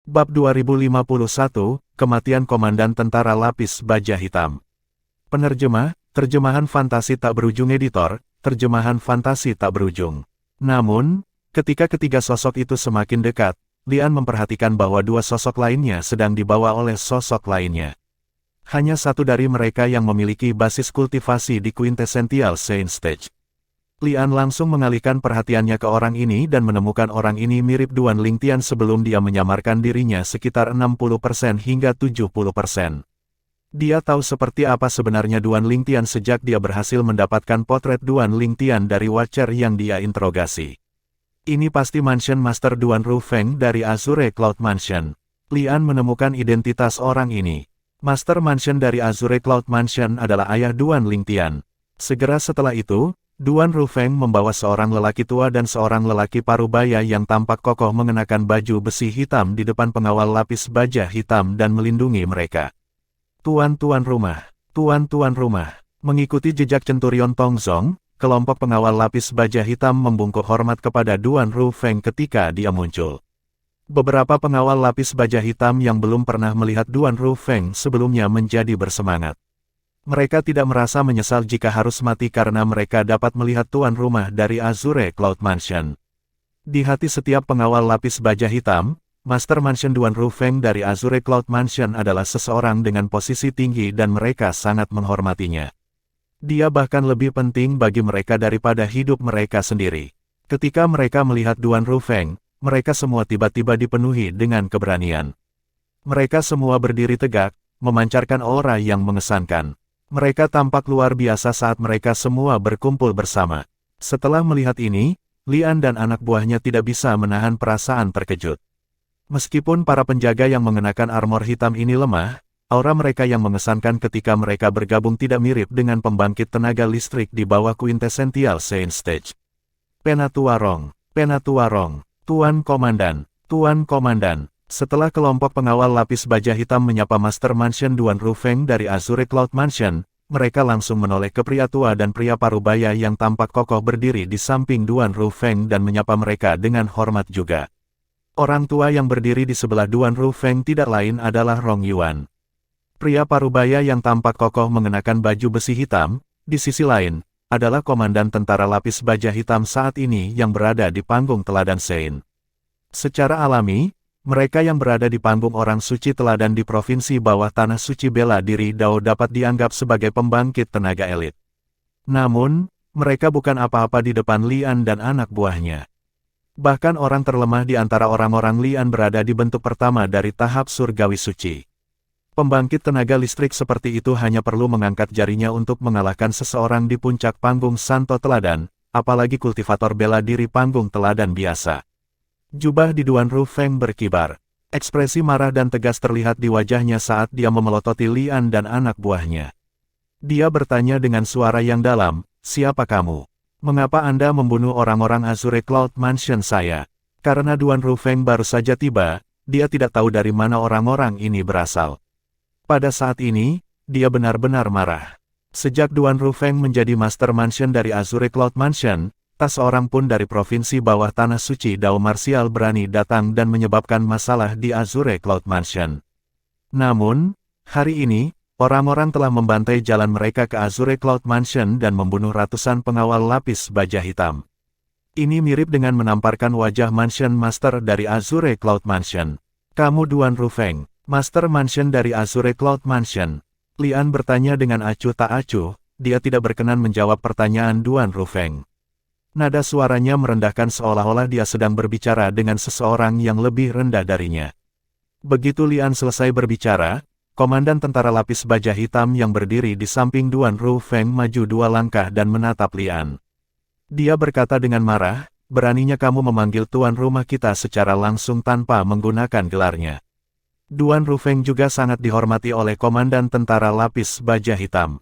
Bab 2051, Kematian Komandan Tentara Lapis Baja Hitam. Penerjemah, terjemahan fantasi tak berujung editor, terjemahan fantasi tak berujung. Namun, ketika ketiga sosok itu semakin dekat, Lian memperhatikan bahwa dua sosok lainnya sedang dibawa oleh sosok lainnya. Hanya satu dari mereka yang memiliki basis kultivasi di Quintessential Saint Stage. Lian langsung mengalihkan perhatiannya ke orang ini dan menemukan orang ini mirip Duan Lingtian sebelum dia menyamarkan dirinya sekitar 60% hingga 70%. Dia tahu seperti apa sebenarnya Duan Lingtian sejak dia berhasil mendapatkan potret Duan Lingtian dari Watcher yang dia interogasi. Ini pasti Mansion Master Duan Rufeng dari Azure Cloud Mansion. Lian menemukan identitas orang ini. Master Mansion dari Azure Cloud Mansion adalah ayah Duan Lingtian. Segera setelah itu, Duan Rufeng membawa seorang lelaki tua dan seorang lelaki parubaya yang tampak kokoh mengenakan baju besi hitam di depan pengawal lapis baja hitam dan melindungi mereka. Tuan-tuan rumah, tuan-tuan rumah, mengikuti jejak Centurion Tongzong, kelompok pengawal lapis baja hitam membungkuk hormat kepada Duan Rufeng ketika dia muncul. Beberapa pengawal lapis baja hitam yang belum pernah melihat Duan Rufeng sebelumnya menjadi bersemangat. Mereka tidak merasa menyesal jika harus mati karena mereka dapat melihat tuan rumah dari Azure Cloud Mansion. Di hati setiap pengawal lapis baja hitam, Master Mansion Duan Rufeng dari Azure Cloud Mansion adalah seseorang dengan posisi tinggi dan mereka sangat menghormatinya. Dia bahkan lebih penting bagi mereka daripada hidup mereka sendiri. Ketika mereka melihat Duan Rufeng, mereka semua tiba-tiba dipenuhi dengan keberanian. Mereka semua berdiri tegak, memancarkan aura yang mengesankan. Mereka tampak luar biasa saat mereka semua berkumpul bersama. Setelah melihat ini, Lian dan anak buahnya tidak bisa menahan perasaan terkejut. Meskipun para penjaga yang mengenakan armor hitam ini lemah, aura mereka yang mengesankan ketika mereka bergabung tidak mirip dengan pembangkit tenaga listrik di bawah Quintessential Saint Stage. Penatuarong, Penatuarong, Tuan Komandan, Tuan Komandan. Setelah kelompok pengawal lapis baja hitam menyapa Master Mansion Duan Rufeng dari Azure Cloud Mansion, mereka langsung menoleh ke pria tua dan pria parubaya yang tampak kokoh berdiri di samping Duan Rufeng dan menyapa mereka dengan hormat juga. Orang tua yang berdiri di sebelah Duan Rufeng tidak lain adalah Rong Yuan. Pria parubaya yang tampak kokoh mengenakan baju besi hitam, di sisi lain, adalah komandan tentara lapis baja hitam saat ini yang berada di panggung teladan Sein. Secara alami, mereka yang berada di panggung orang suci teladan di provinsi bawah tanah suci bela diri Dao dapat dianggap sebagai pembangkit tenaga elit. Namun, mereka bukan apa-apa di depan Lian dan anak buahnya. Bahkan orang terlemah di antara orang-orang Lian berada di bentuk pertama dari tahap surgawi suci. Pembangkit tenaga listrik seperti itu hanya perlu mengangkat jarinya untuk mengalahkan seseorang di puncak panggung Santo Teladan, apalagi kultivator bela diri panggung teladan biasa. Jubah di Duan Rufeng berkibar. Ekspresi marah dan tegas terlihat di wajahnya saat dia memelototi Lian dan anak buahnya. Dia bertanya dengan suara yang dalam, "Siapa kamu? Mengapa Anda membunuh orang-orang Azure Cloud Mansion saya?" Karena Duan Rufeng baru saja tiba, dia tidak tahu dari mana orang-orang ini berasal. Pada saat ini, dia benar-benar marah. Sejak Duan Rufeng menjadi Master Mansion dari Azure Cloud Mansion, tak seorang pun dari provinsi bawah tanah suci Dao Martial berani datang dan menyebabkan masalah di Azure Cloud Mansion. Namun, hari ini, orang-orang telah membantai jalan mereka ke Azure Cloud Mansion dan membunuh ratusan pengawal lapis baja hitam. Ini mirip dengan menamparkan wajah Mansion Master dari Azure Cloud Mansion. "Kamu Duan Rufeng, Master Mansion dari Azure Cloud Mansion?" Lian bertanya dengan acuh tak acuh, dia tidak berkenan menjawab pertanyaan Duan Rufeng. Nada suaranya merendahkan seolah-olah dia sedang berbicara dengan seseorang yang lebih rendah darinya. Begitu Lian selesai berbicara, komandan tentara lapis baja hitam yang berdiri di samping Duan Rufeng maju 2 langkah dan menatap Lian. Dia berkata dengan marah, "Beraninya kamu memanggil tuan rumah kita secara langsung tanpa menggunakan gelarnya." Duan Rufeng juga sangat dihormati oleh komandan tentara lapis baja hitam.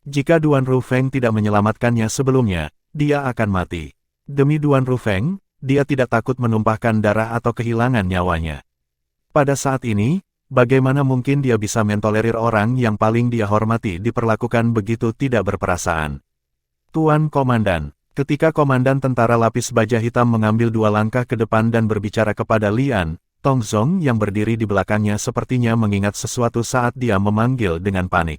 Jika Duan Rufeng tidak menyelamatkannya sebelumnya, dia akan mati. Demi Duan Rufeng, dia tidak takut menumpahkan darah atau kehilangan nyawanya. Pada saat ini, bagaimana mungkin dia bisa mentolerir orang yang paling dia hormati diperlakukan begitu tidak berperasaan? "Tuan Komandan." Ketika komandan tentara lapis baja hitam mengambil 2 langkah ke depan dan berbicara kepada Lian, Tong Zong yang berdiri di belakangnya sepertinya mengingat sesuatu saat dia memanggil dengan panik.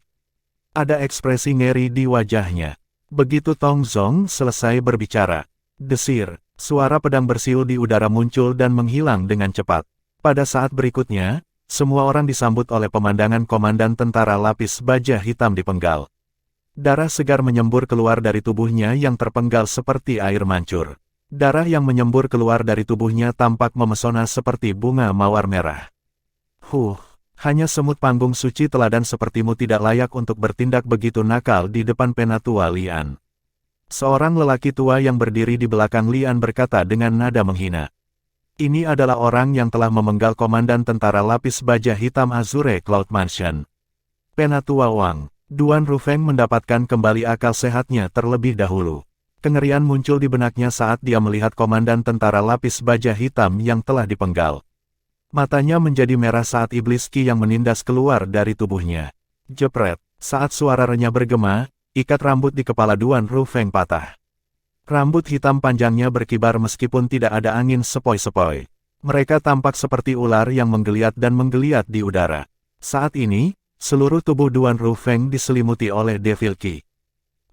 Ada ekspresi ngeri di wajahnya. Begitu Tong Zong selesai berbicara, desir, suara pedang bersiul di udara muncul dan menghilang dengan cepat. Pada saat berikutnya, semua orang disambut oleh pemandangan komandan tentara lapis baja hitam dipenggal. Darah segar menyembur keluar dari tubuhnya yang terpenggal seperti air mancur. Darah yang menyembur keluar dari tubuhnya tampak memesona seperti bunga mawar merah. Hanya semut panggung suci teladan sepertimu tidak layak untuk bertindak begitu nakal di depan penatua Lian. Seorang lelaki tua yang berdiri di belakang Lian berkata dengan nada menghina. Ini adalah orang yang telah memenggal komandan tentara lapis baja hitam Azure Cloud Mansion. Penatua Wang. Duan Rufeng mendapatkan kembali akal sehatnya terlebih dahulu. Kengerian muncul di benaknya saat dia melihat komandan tentara lapis baja hitam yang telah dipenggal. Matanya menjadi merah saat iblis Qi yang menindas keluar dari tubuhnya. Jepret, saat suara renyah bergema, ikat rambut di kepala Duan Rufeng patah. Rambut hitam panjangnya berkibar meskipun tidak ada angin sepoi-sepoi. Mereka tampak seperti ular yang menggeliat dan menggeliat di udara. Saat ini, seluruh tubuh Duan Rufeng diselimuti oleh Devil Qi.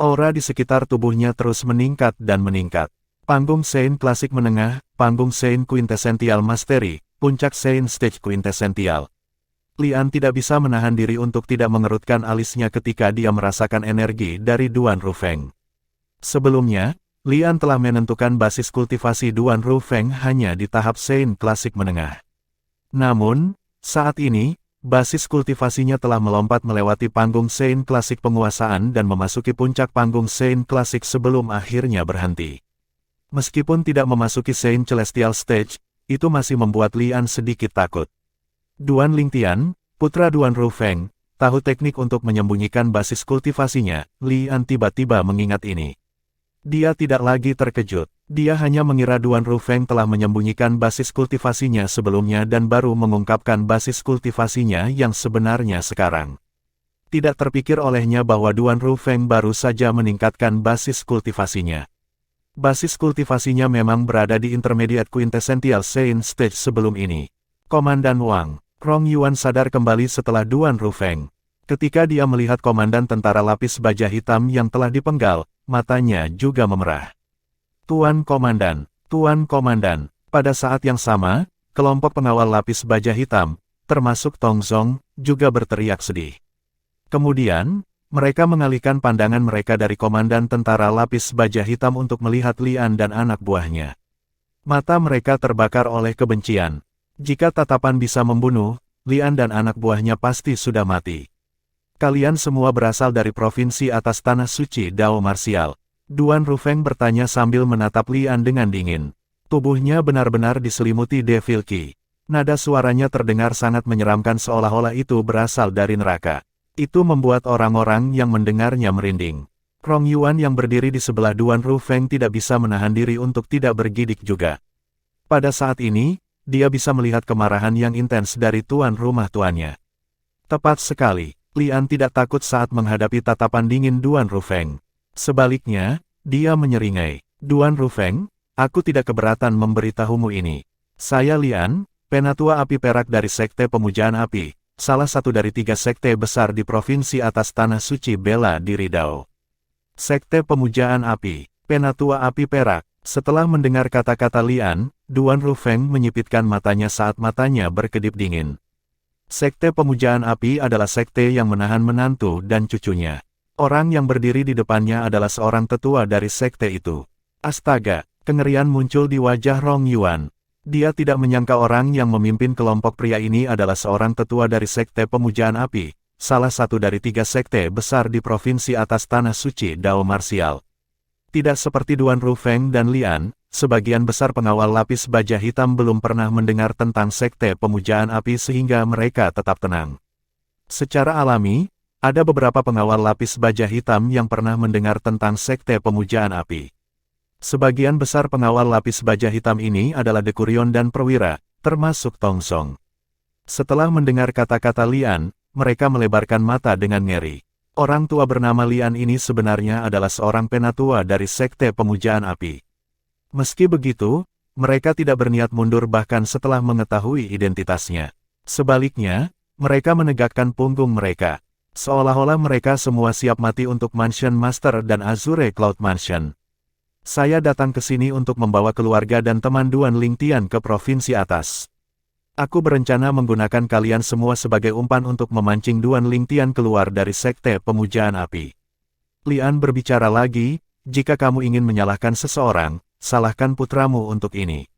Aura di sekitar tubuhnya terus meningkat dan meningkat. Panggung Sein klasik menengah, panggung Sein quintessential mastery, puncak Sein stage quintessential. Lian tidak bisa menahan diri untuk tidak mengerutkan alisnya ketika dia merasakan energi dari Duan Rufeng. Sebelumnya, Lian telah menentukan basis kultivasi Duan Rufeng hanya di tahap Sein klasik menengah. Namun, saat ini, basis kultivasinya telah melompat melewati panggung Sein klasik penguasaan dan memasuki puncak panggung Sein klasik sebelum akhirnya berhenti. Meskipun tidak memasuki Sein Celestial Stage, itu masih membuat Lian sedikit takut. Duan Lingtian, putra Duan Rufeng, tahu teknik untuk menyembunyikan basis kultivasinya. Lian tiba-tiba mengingat ini. Dia tidak lagi terkejut. Dia hanya mengira Duan Rufeng telah menyembunyikan basis kultivasinya sebelumnya dan baru mengungkapkan basis kultivasinya yang sebenarnya sekarang. Tidak terpikir olehnya bahwa Duan Rufeng baru saja meningkatkan basis kultivasinya. Basis kultivasinya memang berada di Intermediate Quintessential Sein Stage sebelum ini. Komandan Wang, Rong Yuan sadar kembali setelah Duan Rufeng. Ketika dia melihat komandan tentara lapis baja hitam yang telah dipenggal, matanya juga memerah. Tuan Komandan, pada saat yang sama, kelompok pengawal lapis baja hitam, termasuk Tong Zong, juga berteriak sedih. Kemudian, mereka mengalihkan pandangan mereka dari komandan tentara lapis baja hitam untuk melihat Lian dan anak buahnya. Mata mereka terbakar oleh kebencian. Jika tatapan bisa membunuh, Lian dan anak buahnya pasti sudah mati. Kalian semua berasal dari provinsi atas tanah suci Dao Marsial. Duan Rufeng bertanya sambil menatap Lian dengan dingin. Tubuhnya benar-benar diselimuti Devil Qi. Nada suaranya terdengar sangat menyeramkan seolah-olah itu berasal dari neraka. Itu membuat orang-orang yang mendengarnya merinding. Rong Yuan yang berdiri di sebelah Duan Rufeng tidak bisa menahan diri untuk tidak bergidik juga. Pada saat ini, dia bisa melihat kemarahan yang intens dari tuan rumah tuannya. Tepat sekali. Lian tidak takut saat menghadapi tatapan dingin Duan Rufeng. Sebaliknya, dia menyeringai. Duan Rufeng, aku tidak keberatan memberitahumu ini. Saya Lian, penatua api perak dari Sekte Pemujaan Api, salah satu dari 3 sekte besar di provinsi atas tanah suci bela diri Dao. Sekte Pemujaan Api, penatua api perak. Setelah mendengar kata-kata Lian, Duan Rufeng menyipitkan matanya saat matanya berkedip dingin. Sekte Pemujaan Api adalah sekte yang menahan menantu dan cucunya. Orang yang berdiri di depannya adalah seorang tetua dari sekte itu. Astaga, kengerian muncul di wajah Rong Yuan. Dia tidak menyangka orang yang memimpin kelompok pria ini adalah seorang tetua dari Sekte Pemujaan Api, salah satu dari 3 sekte besar di provinsi atas tanah suci Dao Marsial. Tidak seperti Duan Rufeng dan Lian, sebagian besar pengawal lapis baja hitam belum pernah mendengar tentang Sekte Pemujaan Api sehingga mereka tetap tenang. Secara alami, ada beberapa pengawal lapis baja hitam yang pernah mendengar tentang Sekte Pemujaan Api. Sebagian besar pengawal lapis baja hitam ini adalah Dekurion dan Perwira, termasuk Tong Zong. Setelah mendengar kata-kata Lian, mereka melebarkan mata dengan ngeri. Orang tua bernama Lian ini sebenarnya adalah seorang penatua dari Sekte Pemujaan Api. Meski begitu, mereka tidak berniat mundur bahkan setelah mengetahui identitasnya. Sebaliknya, mereka menegakkan punggung mereka. Seolah-olah mereka semua siap mati untuk Mansion Master dan Azure Cloud Mansion. Saya datang ke sini untuk membawa keluarga dan teman Duan Lingtian ke provinsi atas. Aku berencana menggunakan kalian semua sebagai umpan untuk memancing Duan Lingtian keluar dari sekte pemujaan api. Lian berbicara lagi, jika kamu ingin menyalahkan seseorang, salahkan putramu untuk ini.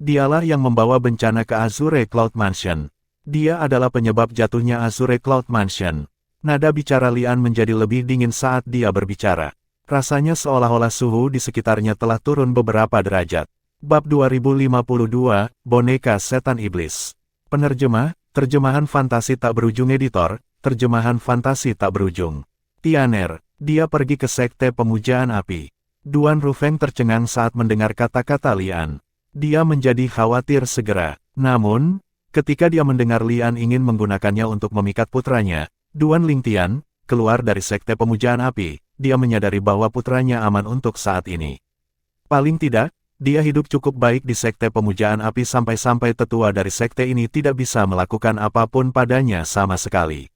Dialah yang membawa bencana ke Azure Cloud Mansion. Dia adalah penyebab jatuhnya Azure Cloud Mansion. Nada bicara Lian menjadi lebih dingin saat dia berbicara. Rasanya seolah-olah suhu di sekitarnya telah turun beberapa derajat. Bab 2052, Boneka Setan Iblis. Penerjemah, terjemahan fantasi tak berujung editor, terjemahan fantasi tak berujung. Tianer, dia pergi ke sekte pemujaan api. Duan Rufeng tercengang saat mendengar kata-kata Lian. Dia menjadi khawatir segera. Namun, ketika dia mendengar Lian ingin menggunakannya untuk memikat putranya, Duan Lingtian, keluar dari sekte pemujaan api, dia menyadari bahwa putranya aman untuk saat ini. Paling tidak, dia hidup cukup baik di sekte pemujaan api sampai-sampai tetua dari sekte ini tidak bisa melakukan apapun padanya sama sekali.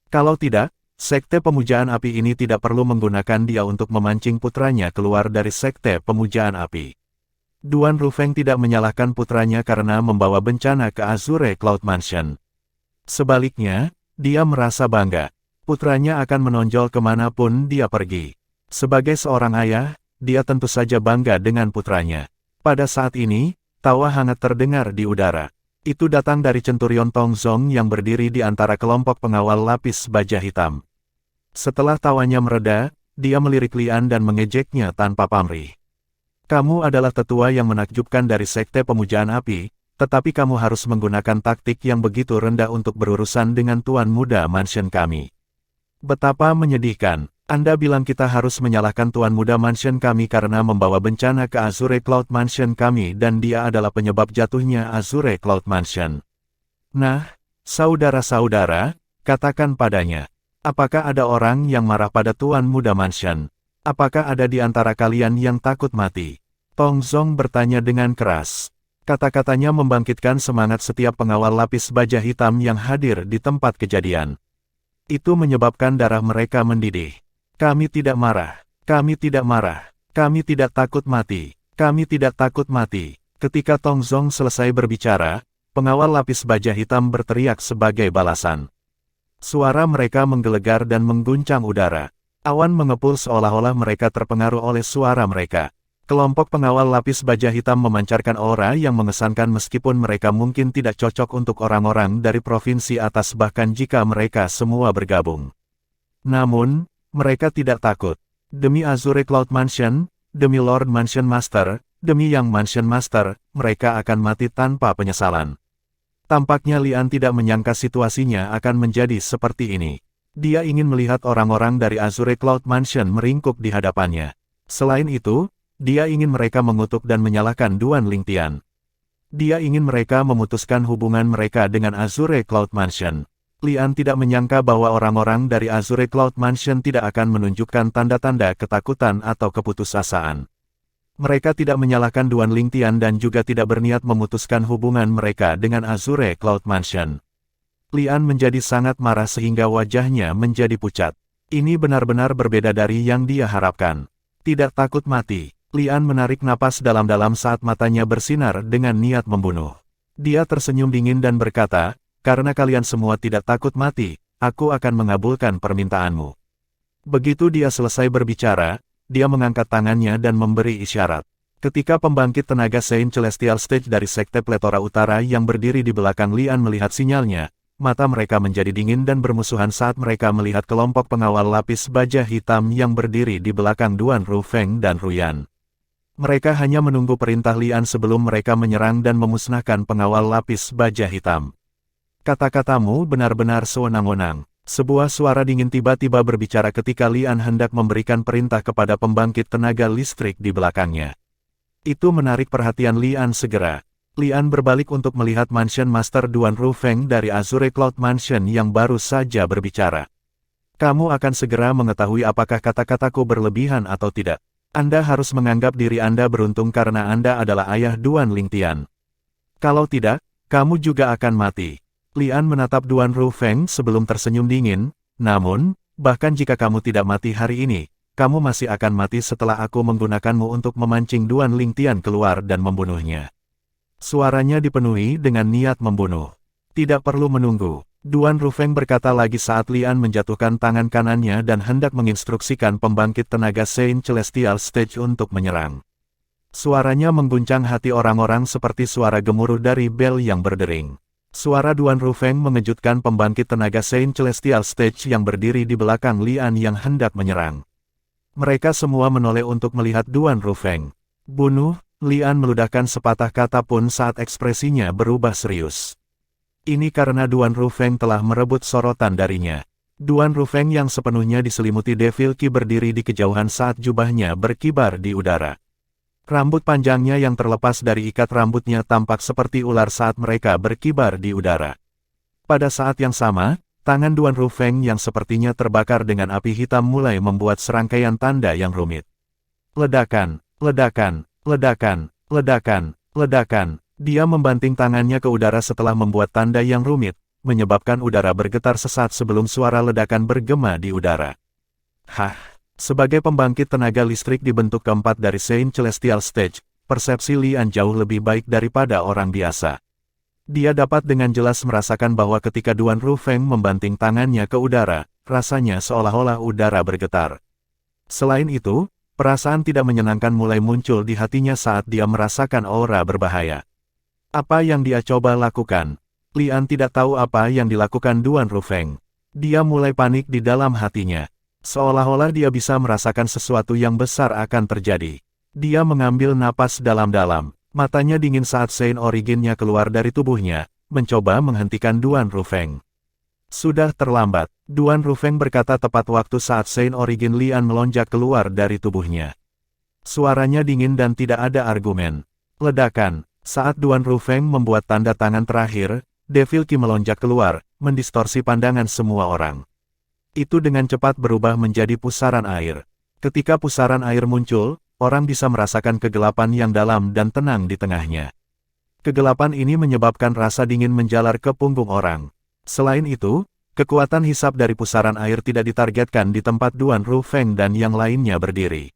Kalau tidak, sekte pemujaan api ini tidak perlu menggunakan dia untuk memancing putranya keluar dari sekte pemujaan api. Duan Rufeng tidak menyalahkan putranya karena membawa bencana ke Azure Cloud Mansion. Sebaliknya, dia merasa bangga. Putranya akan menonjol kemanapun dia pergi. Sebagai seorang ayah, dia tentu saja bangga dengan putranya. Pada saat ini, tawa hangat terdengar di udara. Itu datang dari Centurion Tong Zong yang berdiri di antara kelompok pengawal lapis baja hitam. Setelah tawanya mereda, dia melirik Lian dan mengejeknya tanpa pamrih. Kamu adalah tetua yang menakjubkan dari sekte pemujaan api, tetapi kamu harus menggunakan taktik yang begitu rendah untuk berurusan dengan tuan muda mansion kami. Betapa menyedihkan, Anda bilang kita harus menyalahkan tuan muda mansion kami karena membawa bencana ke Azure Cloud Mansion kami dan dia adalah penyebab jatuhnya Azure Cloud Mansion. Nah, saudara-saudara, katakan padanya. Apakah ada orang yang marah pada tuan muda mansion? Apakah ada di antara kalian yang takut mati? Tong Zong bertanya dengan keras. Kata-katanya membangkitkan semangat setiap pengawal lapis baja hitam yang hadir di tempat kejadian. Itu menyebabkan darah mereka mendidih. Kami tidak marah. Kami tidak marah. Kami tidak takut mati. Kami tidak takut mati. Ketika Tong Zong selesai berbicara, pengawal lapis baja hitam berteriak sebagai balasan. Suara mereka menggelegar dan mengguncang udara. Awan mengepul seolah-olah mereka terpengaruh oleh suara mereka. Kelompok pengawal lapis baja hitam memancarkan aura yang mengesankan meskipun mereka mungkin tidak cocok untuk orang-orang dari provinsi atas bahkan jika mereka semua bergabung. Namun, mereka tidak takut. Demi Azure Cloud Mansion, demi Lord Mansion Master, demi Yang Mansion Master, mereka akan mati tanpa penyesalan. Tampaknya Lian tidak menyangka situasinya akan menjadi seperti ini. Dia ingin melihat orang-orang dari Azure Cloud Mansion meringkuk di hadapannya. Selain itu, dia ingin mereka mengutuk dan menyalahkan Duan Lingtian. Dia ingin mereka memutuskan hubungan mereka dengan Azure Cloud Mansion. Lian tidak menyangka bahwa orang-orang dari Azure Cloud Mansion tidak akan menunjukkan tanda-tanda ketakutan atau keputusasaan. Mereka tidak menyalahkan Duan Lingtian dan juga tidak berniat memutuskan hubungan mereka dengan Azure Cloud Mansion. Lian menjadi sangat marah sehingga wajahnya menjadi pucat. Ini benar-benar berbeda dari yang dia harapkan. Tidak takut mati. Lian menarik napas dalam-dalam saat matanya bersinar dengan niat membunuh. Dia tersenyum dingin dan berkata, karena kalian semua tidak takut mati, aku akan mengabulkan permintaanmu. Begitu dia selesai berbicara, dia mengangkat tangannya dan memberi isyarat. Ketika pembangkit tenaga Saint Celestial Stage dari Sekte Pletora Utara yang berdiri di belakang Lian melihat sinyalnya, mata mereka menjadi dingin dan bermusuhan saat mereka melihat kelompok pengawal lapis baja hitam yang berdiri di belakang Duan Rufeng dan Ruyan. Mereka hanya menunggu perintah Lian sebelum mereka menyerang dan memusnahkan pengawal lapis baja hitam. Kata-katamu benar-benar sewenang-wenang. Sebuah suara dingin tiba-tiba berbicara ketika Lian hendak memberikan perintah kepada pembangkit tenaga listrik di belakangnya. Itu menarik perhatian Lian segera. Lian berbalik untuk melihat Mansion Master Duan Rufeng dari Azure Cloud Mansion yang baru saja berbicara. Kamu akan segera mengetahui apakah kata-kataku berlebihan atau tidak. Anda harus menganggap diri Anda beruntung karena Anda adalah ayah Duan Lingtian. Kalau tidak, kamu juga akan mati. Lian menatap Duan Rufeng sebelum tersenyum dingin, namun, bahkan jika kamu tidak mati hari ini, kamu masih akan mati setelah aku menggunakanmu untuk memancing Duan Lingtian keluar dan membunuhnya. Suaranya dipenuhi dengan niat membunuh. Tidak perlu menunggu. Duan Rufeng berkata lagi saat Lian menjatuhkan tangan kanannya dan hendak menginstruksikan pembangkit tenaga Saint Celestial Stage untuk menyerang. Suaranya mengguncang hati orang-orang seperti suara gemuruh dari bel yang berdering. Suara Duan Rufeng mengejutkan pembangkit tenaga Saint Celestial Stage yang berdiri di belakang Lian yang hendak menyerang. Mereka semua menoleh untuk melihat Duan Rufeng. Bunuh, Lian meludahkan sepatah kata pun saat ekspresinya berubah serius. Ini karena Duan Rufeng telah merebut sorotan darinya. Duan Rufeng yang sepenuhnya diselimuti Devil Ki berdiri di kejauhan saat jubahnya berkibar di udara. Rambut panjangnya yang terlepas dari ikat rambutnya tampak seperti ular saat mereka berkibar di udara. Pada saat yang sama, tangan Duan Rufeng yang sepertinya terbakar dengan api hitam mulai membuat serangkaian tanda yang rumit. Ledakan, ledakan, ledakan, ledakan, ledakan. Dia membanting tangannya ke udara setelah membuat tanda yang rumit, menyebabkan udara bergetar sesaat sebelum suara ledakan bergema di udara. Hah! Sebagai pembangkit tenaga listrik di bentuk keempat dari Saint Celestial Stage, persepsi Lian jauh lebih baik daripada orang biasa. Dia dapat dengan jelas merasakan bahwa ketika Duan Rufeng membanting tangannya ke udara, rasanya seolah-olah udara bergetar. Selain itu, perasaan tidak menyenangkan mulai muncul di hatinya saat dia merasakan aura berbahaya. Apa yang dia coba lakukan? Lian tidak tahu apa yang dilakukan Duan Rufeng. Dia mulai panik di dalam hatinya. Seolah-olah dia bisa merasakan sesuatu yang besar akan terjadi. Dia mengambil napas dalam-dalam. Matanya dingin saat Saint Originnya keluar dari tubuhnya, mencoba menghentikan Duan Rufeng. Sudah terlambat. Duan Rufeng berkata tepat waktu saat Saint Origin Lian melonjak keluar dari tubuhnya. Suaranya dingin dan tidak ada argumen. Ledakan. Saat Duan Rufeng membuat tanda tangan terakhir, Devil Ki melonjak keluar, mendistorsi pandangan semua orang. Itu dengan cepat berubah menjadi pusaran air. Ketika pusaran air muncul, orang bisa merasakan kegelapan yang dalam dan tenang di tengahnya. Kegelapan ini menyebabkan rasa dingin menjalar ke punggung orang. Selain itu, kekuatan hisap dari pusaran air tidak ditargetkan di tempat Duan Rufeng dan yang lainnya berdiri.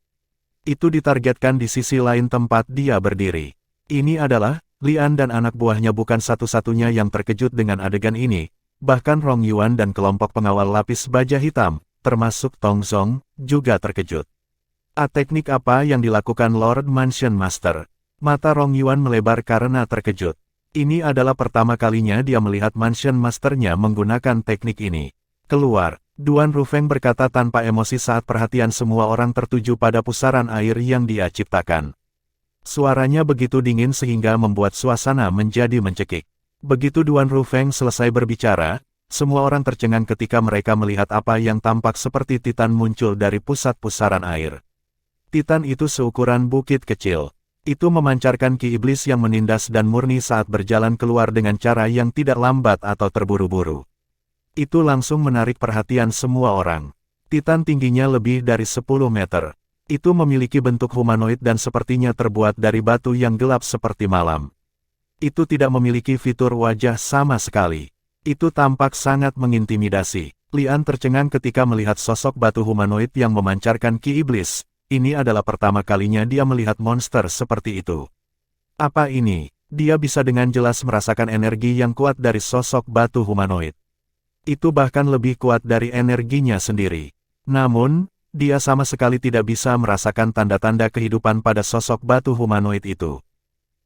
Itu ditargetkan di sisi lain tempat dia berdiri. Ini adalah, Lian dan anak buahnya bukan satu-satunya yang terkejut dengan adegan ini, bahkan Rong Yuan dan kelompok pengawal lapis baja hitam, termasuk Tong Zong, juga terkejut. Teknik apa yang dilakukan Lord Mansion Master? Mata Rong Yuan melebar karena terkejut. Ini adalah pertama kalinya dia melihat Mansion Masternya menggunakan teknik ini. Keluar, Duan Rufeng berkata tanpa emosi saat perhatian semua orang tertuju pada pusaran air yang dia ciptakan. Suaranya begitu dingin sehingga membuat suasana menjadi mencekik. Begitu Duan Rufeng selesai berbicara, semua orang tercengang ketika mereka melihat apa yang tampak seperti Titan muncul dari pusat pusaran air. Titan itu seukuran bukit kecil. Itu memancarkan ki iblis yang menindas dan murni saat berjalan keluar dengan cara yang tidak lambat atau terburu-buru. Itu langsung menarik perhatian semua orang. Titan tingginya lebih dari 10 meter. Itu memiliki bentuk humanoid dan sepertinya terbuat dari batu yang gelap seperti malam. Itu tidak memiliki fitur wajah sama sekali. Itu tampak sangat mengintimidasi. Lian tercengang ketika melihat sosok batu humanoid yang memancarkan ki iblis. Ini adalah pertama kalinya dia melihat monster seperti itu. Apa ini? Dia bisa dengan jelas merasakan energi yang kuat dari sosok batu humanoid. Itu bahkan lebih kuat dari energinya sendiri. Namun, dia sama sekali tidak bisa merasakan tanda-tanda kehidupan pada sosok batu humanoid itu.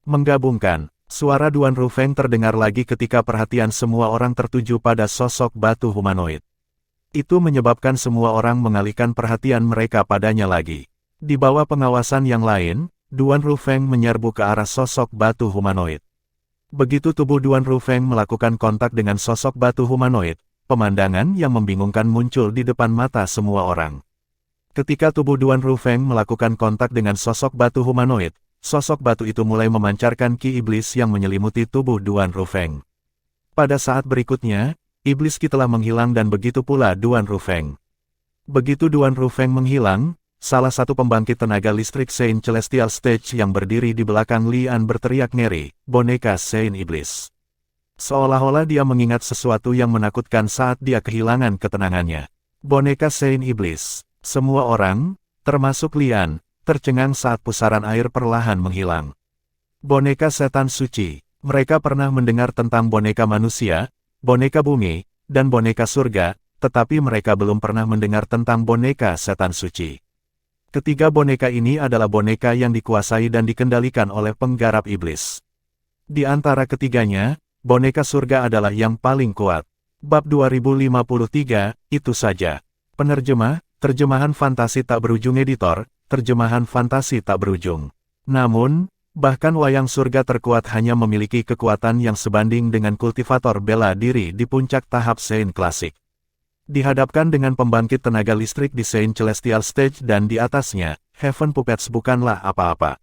Menggabungkan, suara Duan Rufeng terdengar lagi ketika perhatian semua orang tertuju pada sosok batu humanoid. Itu menyebabkan semua orang mengalihkan perhatian mereka padanya lagi. Di bawah pengawasan yang lain, Duan Rufeng menyerbu ke arah sosok batu humanoid. Begitu tubuh Duan Rufeng melakukan kontak dengan sosok batu humanoid, pemandangan yang membingungkan muncul di depan mata semua orang. Ketika tubuh Duan Rufeng melakukan kontak dengan sosok batu humanoid, sosok batu itu mulai memancarkan ki iblis yang menyelimuti tubuh Duan Rufeng. Pada saat berikutnya, iblis ki telah menghilang dan begitu pula Duan Rufeng. Begitu Duan Rufeng menghilang, salah satu pembangkit tenaga listrik Saint Celestial Stage yang berdiri di belakang Lian berteriak ngeri, boneka Saint Iblis. Seolah-olah dia mengingat sesuatu yang menakutkan saat dia kehilangan ketenangannya. Boneka Saint Iblis. Semua orang, termasuk Lian, tercengang saat pusaran air perlahan menghilang. Boneka setan suci. Mereka pernah mendengar tentang boneka manusia, boneka bumi, dan boneka surga, tetapi mereka belum pernah mendengar tentang boneka setan suci. Ketiga boneka ini adalah boneka yang dikuasai dan dikendalikan oleh penggarap iblis. Di antara ketiganya, boneka surga adalah yang paling kuat. Bab 2053, itu saja. Penerjemah, terjemahan fantasi tak berujung editor, terjemahan fantasi tak berujung. Namun, bahkan wayang surga terkuat hanya memiliki kekuatan yang sebanding dengan kultivator bela diri di puncak tahap Saint klasik. Dihadapkan dengan pembangkit tenaga listrik di Saint Celestial Stage dan di atasnya, Heaven Puppets bukanlah apa-apa.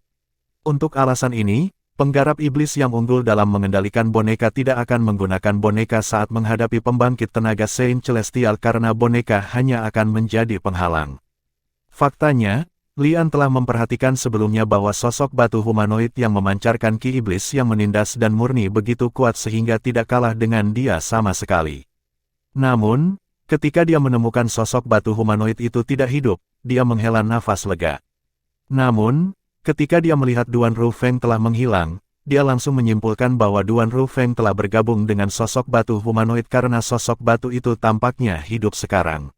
Untuk alasan ini, penggarap iblis yang unggul dalam mengendalikan boneka tidak akan menggunakan boneka saat menghadapi pembangkit tenaga Saint Celestial karena boneka hanya akan menjadi penghalang. Faktanya, Lian telah memperhatikan sebelumnya bahwa sosok batu humanoid yang memancarkan ki iblis yang menindas dan murni begitu kuat sehingga tidak kalah dengan dia sama sekali. Namun, ketika dia menemukan sosok batu humanoid itu tidak hidup, dia menghela nafas lega. Namun, ketika dia melihat Duan Rufeng telah menghilang, dia langsung menyimpulkan bahwa Duan Rufeng telah bergabung dengan sosok batu humanoid karena sosok batu itu tampaknya hidup sekarang.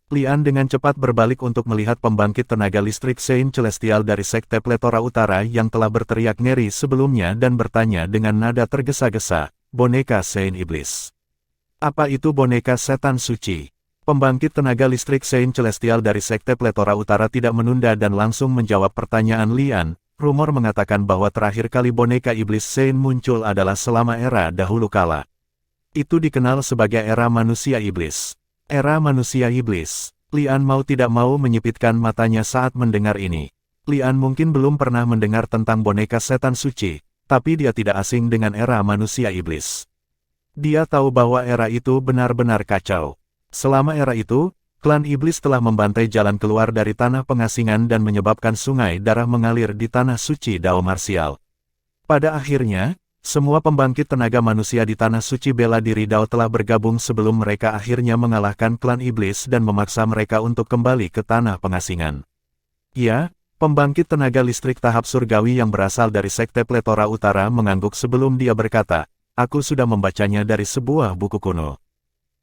Lian dengan cepat berbalik untuk melihat pembangkit tenaga listrik Saint Celestial dari Sekte Pletora Utara yang telah berteriak ngeri sebelumnya dan bertanya dengan nada tergesa-gesa, boneka Saint Iblis. Apa itu boneka setan suci? Pembangkit tenaga listrik Saint Celestial dari Sekte Pletora Utara tidak menunda dan langsung menjawab pertanyaan Lian. Rumor mengatakan bahwa terakhir kali boneka iblis Saint muncul adalah selama era dahulu kala. Itu dikenal sebagai era manusia iblis. Era manusia iblis. Lian mau tidak mau menyipitkan matanya saat mendengar ini. Lian mungkin belum pernah mendengar tentang boneka setan suci, tapi dia tidak asing dengan era manusia iblis. Dia tahu bahwa era itu benar-benar kacau. Selama era itu, klan iblis telah membantai jalan keluar dari tanah pengasingan dan menyebabkan sungai darah mengalir di tanah suci Dao Marsial. Pada akhirnya, semua pembangkit tenaga manusia di tanah suci bela diri Dao telah bergabung sebelum mereka akhirnya mengalahkan klan iblis dan memaksa mereka untuk kembali ke tanah pengasingan. Ya, pembangkit tenaga listrik tahap surgawi yang berasal dari Sekte Pletora Utara mengangguk sebelum dia berkata, aku sudah membacanya dari sebuah buku kuno.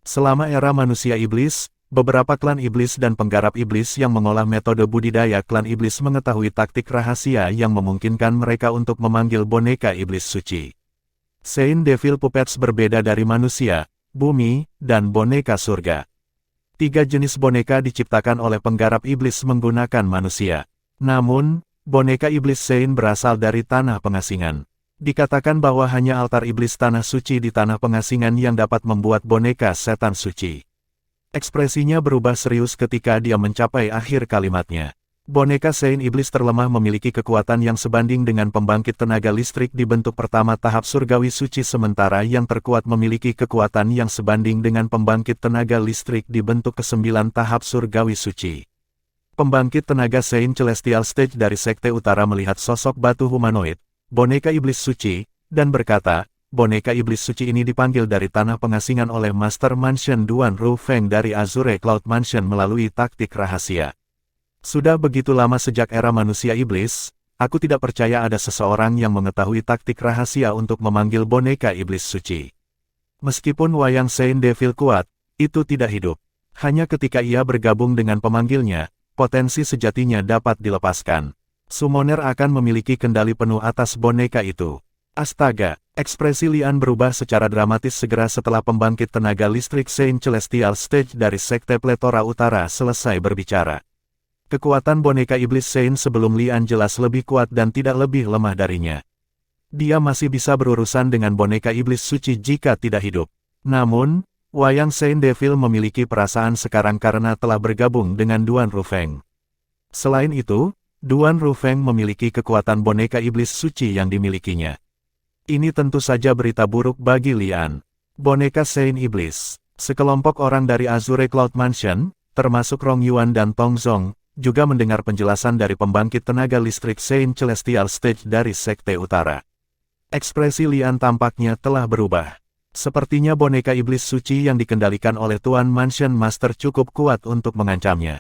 Selama era manusia iblis, beberapa klan iblis dan penggarap iblis yang mengolah metode budidaya klan iblis mengetahui taktik rahasia yang memungkinkan mereka untuk memanggil boneka iblis suci. Saint Devil Puppets berbeda dari manusia, bumi, dan boneka surga. 3 jenis boneka diciptakan oleh penggarap iblis menggunakan manusia. Namun, boneka iblis Saint berasal dari tanah pengasingan. Dikatakan bahwa hanya altar iblis tanah suci di tanah pengasingan yang dapat membuat boneka setan suci. Ekspresinya berubah serius ketika dia mencapai akhir kalimatnya. Boneka Saint Iblis terlemah memiliki kekuatan yang sebanding dengan pembangkit tenaga listrik di bentuk pertama tahap surgawi suci sementara yang terkuat memiliki kekuatan yang sebanding dengan pembangkit tenaga listrik di bentuk ke-9 tahap surgawi suci. Pembangkit tenaga Saint Celestial Stage dari Sekte Utara melihat sosok batu humanoid, boneka iblis suci, dan berkata, boneka iblis suci ini dipanggil dari tanah pengasingan oleh Master Mansion Duan Rufeng dari Azure Cloud Mansion melalui taktik rahasia. Sudah begitu lama sejak era manusia iblis, aku tidak percaya ada seseorang yang mengetahui taktik rahasia untuk memanggil boneka iblis suci. Meskipun wayang Saint Devil kuat, itu tidak hidup. Hanya ketika ia bergabung dengan pemanggilnya, potensi sejatinya dapat dilepaskan. Summoner akan memiliki kendali penuh atas boneka itu. Astaga, ekspresi Lian berubah secara dramatis segera setelah pembangkit tenaga listrik Saint Celestial Stage dari Sekte Pletora Utara selesai berbicara. Kekuatan boneka iblis Saint sebelum Lian jelas lebih kuat dan tidak lebih lemah darinya. Dia masih bisa berurusan dengan boneka iblis suci jika tidak hidup. Namun, wayang Saint Devil memiliki perasaan sekarang karena telah bergabung dengan Duan Rufeng. Selain itu, Duan Rufeng memiliki kekuatan boneka iblis suci yang dimilikinya. Ini tentu saja berita buruk bagi Lian. Boneka Saint Iblis. Sekelompok orang dari Azure Cloud Mansion, termasuk Rong Yuan dan Tong Zong, juga mendengar penjelasan dari pembangkit tenaga listrik Saint Celestial Stage dari Sekte Utara. Ekspresi Lian tampaknya telah berubah. Sepertinya boneka iblis suci yang dikendalikan oleh Tuan Mansion Master cukup kuat untuk mengancamnya.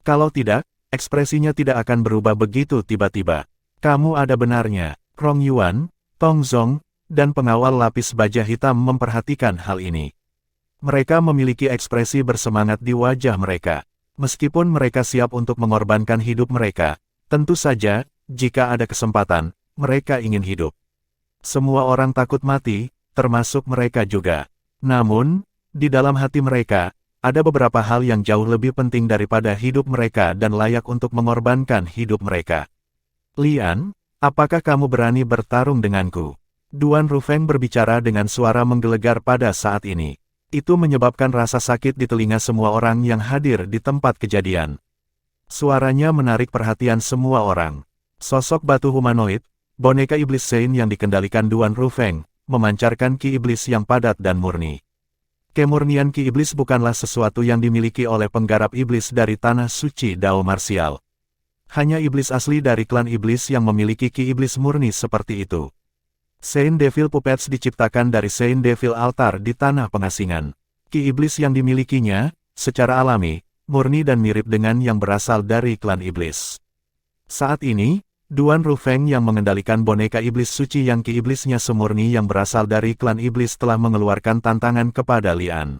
Kalau tidak, ekspresinya tidak akan berubah begitu tiba-tiba. Kamu ada benarnya. Rong Yuan, Tong Zong, dan pengawal lapis baja hitam memperhatikan hal ini. Mereka memiliki ekspresi bersemangat di wajah mereka. Meskipun mereka siap untuk mengorbankan hidup mereka, tentu saja, jika ada kesempatan, mereka ingin hidup. Semua orang takut mati, termasuk mereka juga. Namun, di dalam hati mereka, ada beberapa hal yang jauh lebih penting daripada hidup mereka dan layak untuk mengorbankan hidup mereka. Lian, apakah kamu berani bertarung denganku? Duan Rufeng berbicara dengan suara menggelegar pada saat ini. Itu menyebabkan rasa sakit di telinga semua orang yang hadir di tempat kejadian. Suaranya menarik perhatian semua orang. Sosok batu humanoid, boneka iblis Saint yang dikendalikan Duan Rufeng, memancarkan ki iblis yang padat dan murni. Kemurnian ki iblis bukanlah sesuatu yang dimiliki oleh penggarap iblis dari tanah suci Dao Marsial. Hanya iblis asli dari klan iblis yang memiliki ki iblis murni seperti itu. Saint Devil Puppets diciptakan dari Saint Devil Altar di tanah pengasingan. Ki iblis yang dimilikinya, secara alami, murni dan mirip dengan yang berasal dari klan iblis. Saat ini, Duan Rufeng yang mengendalikan boneka iblis suci yang ki iblisnya semurni yang berasal dari klan iblis telah mengeluarkan tantangan kepada Lian.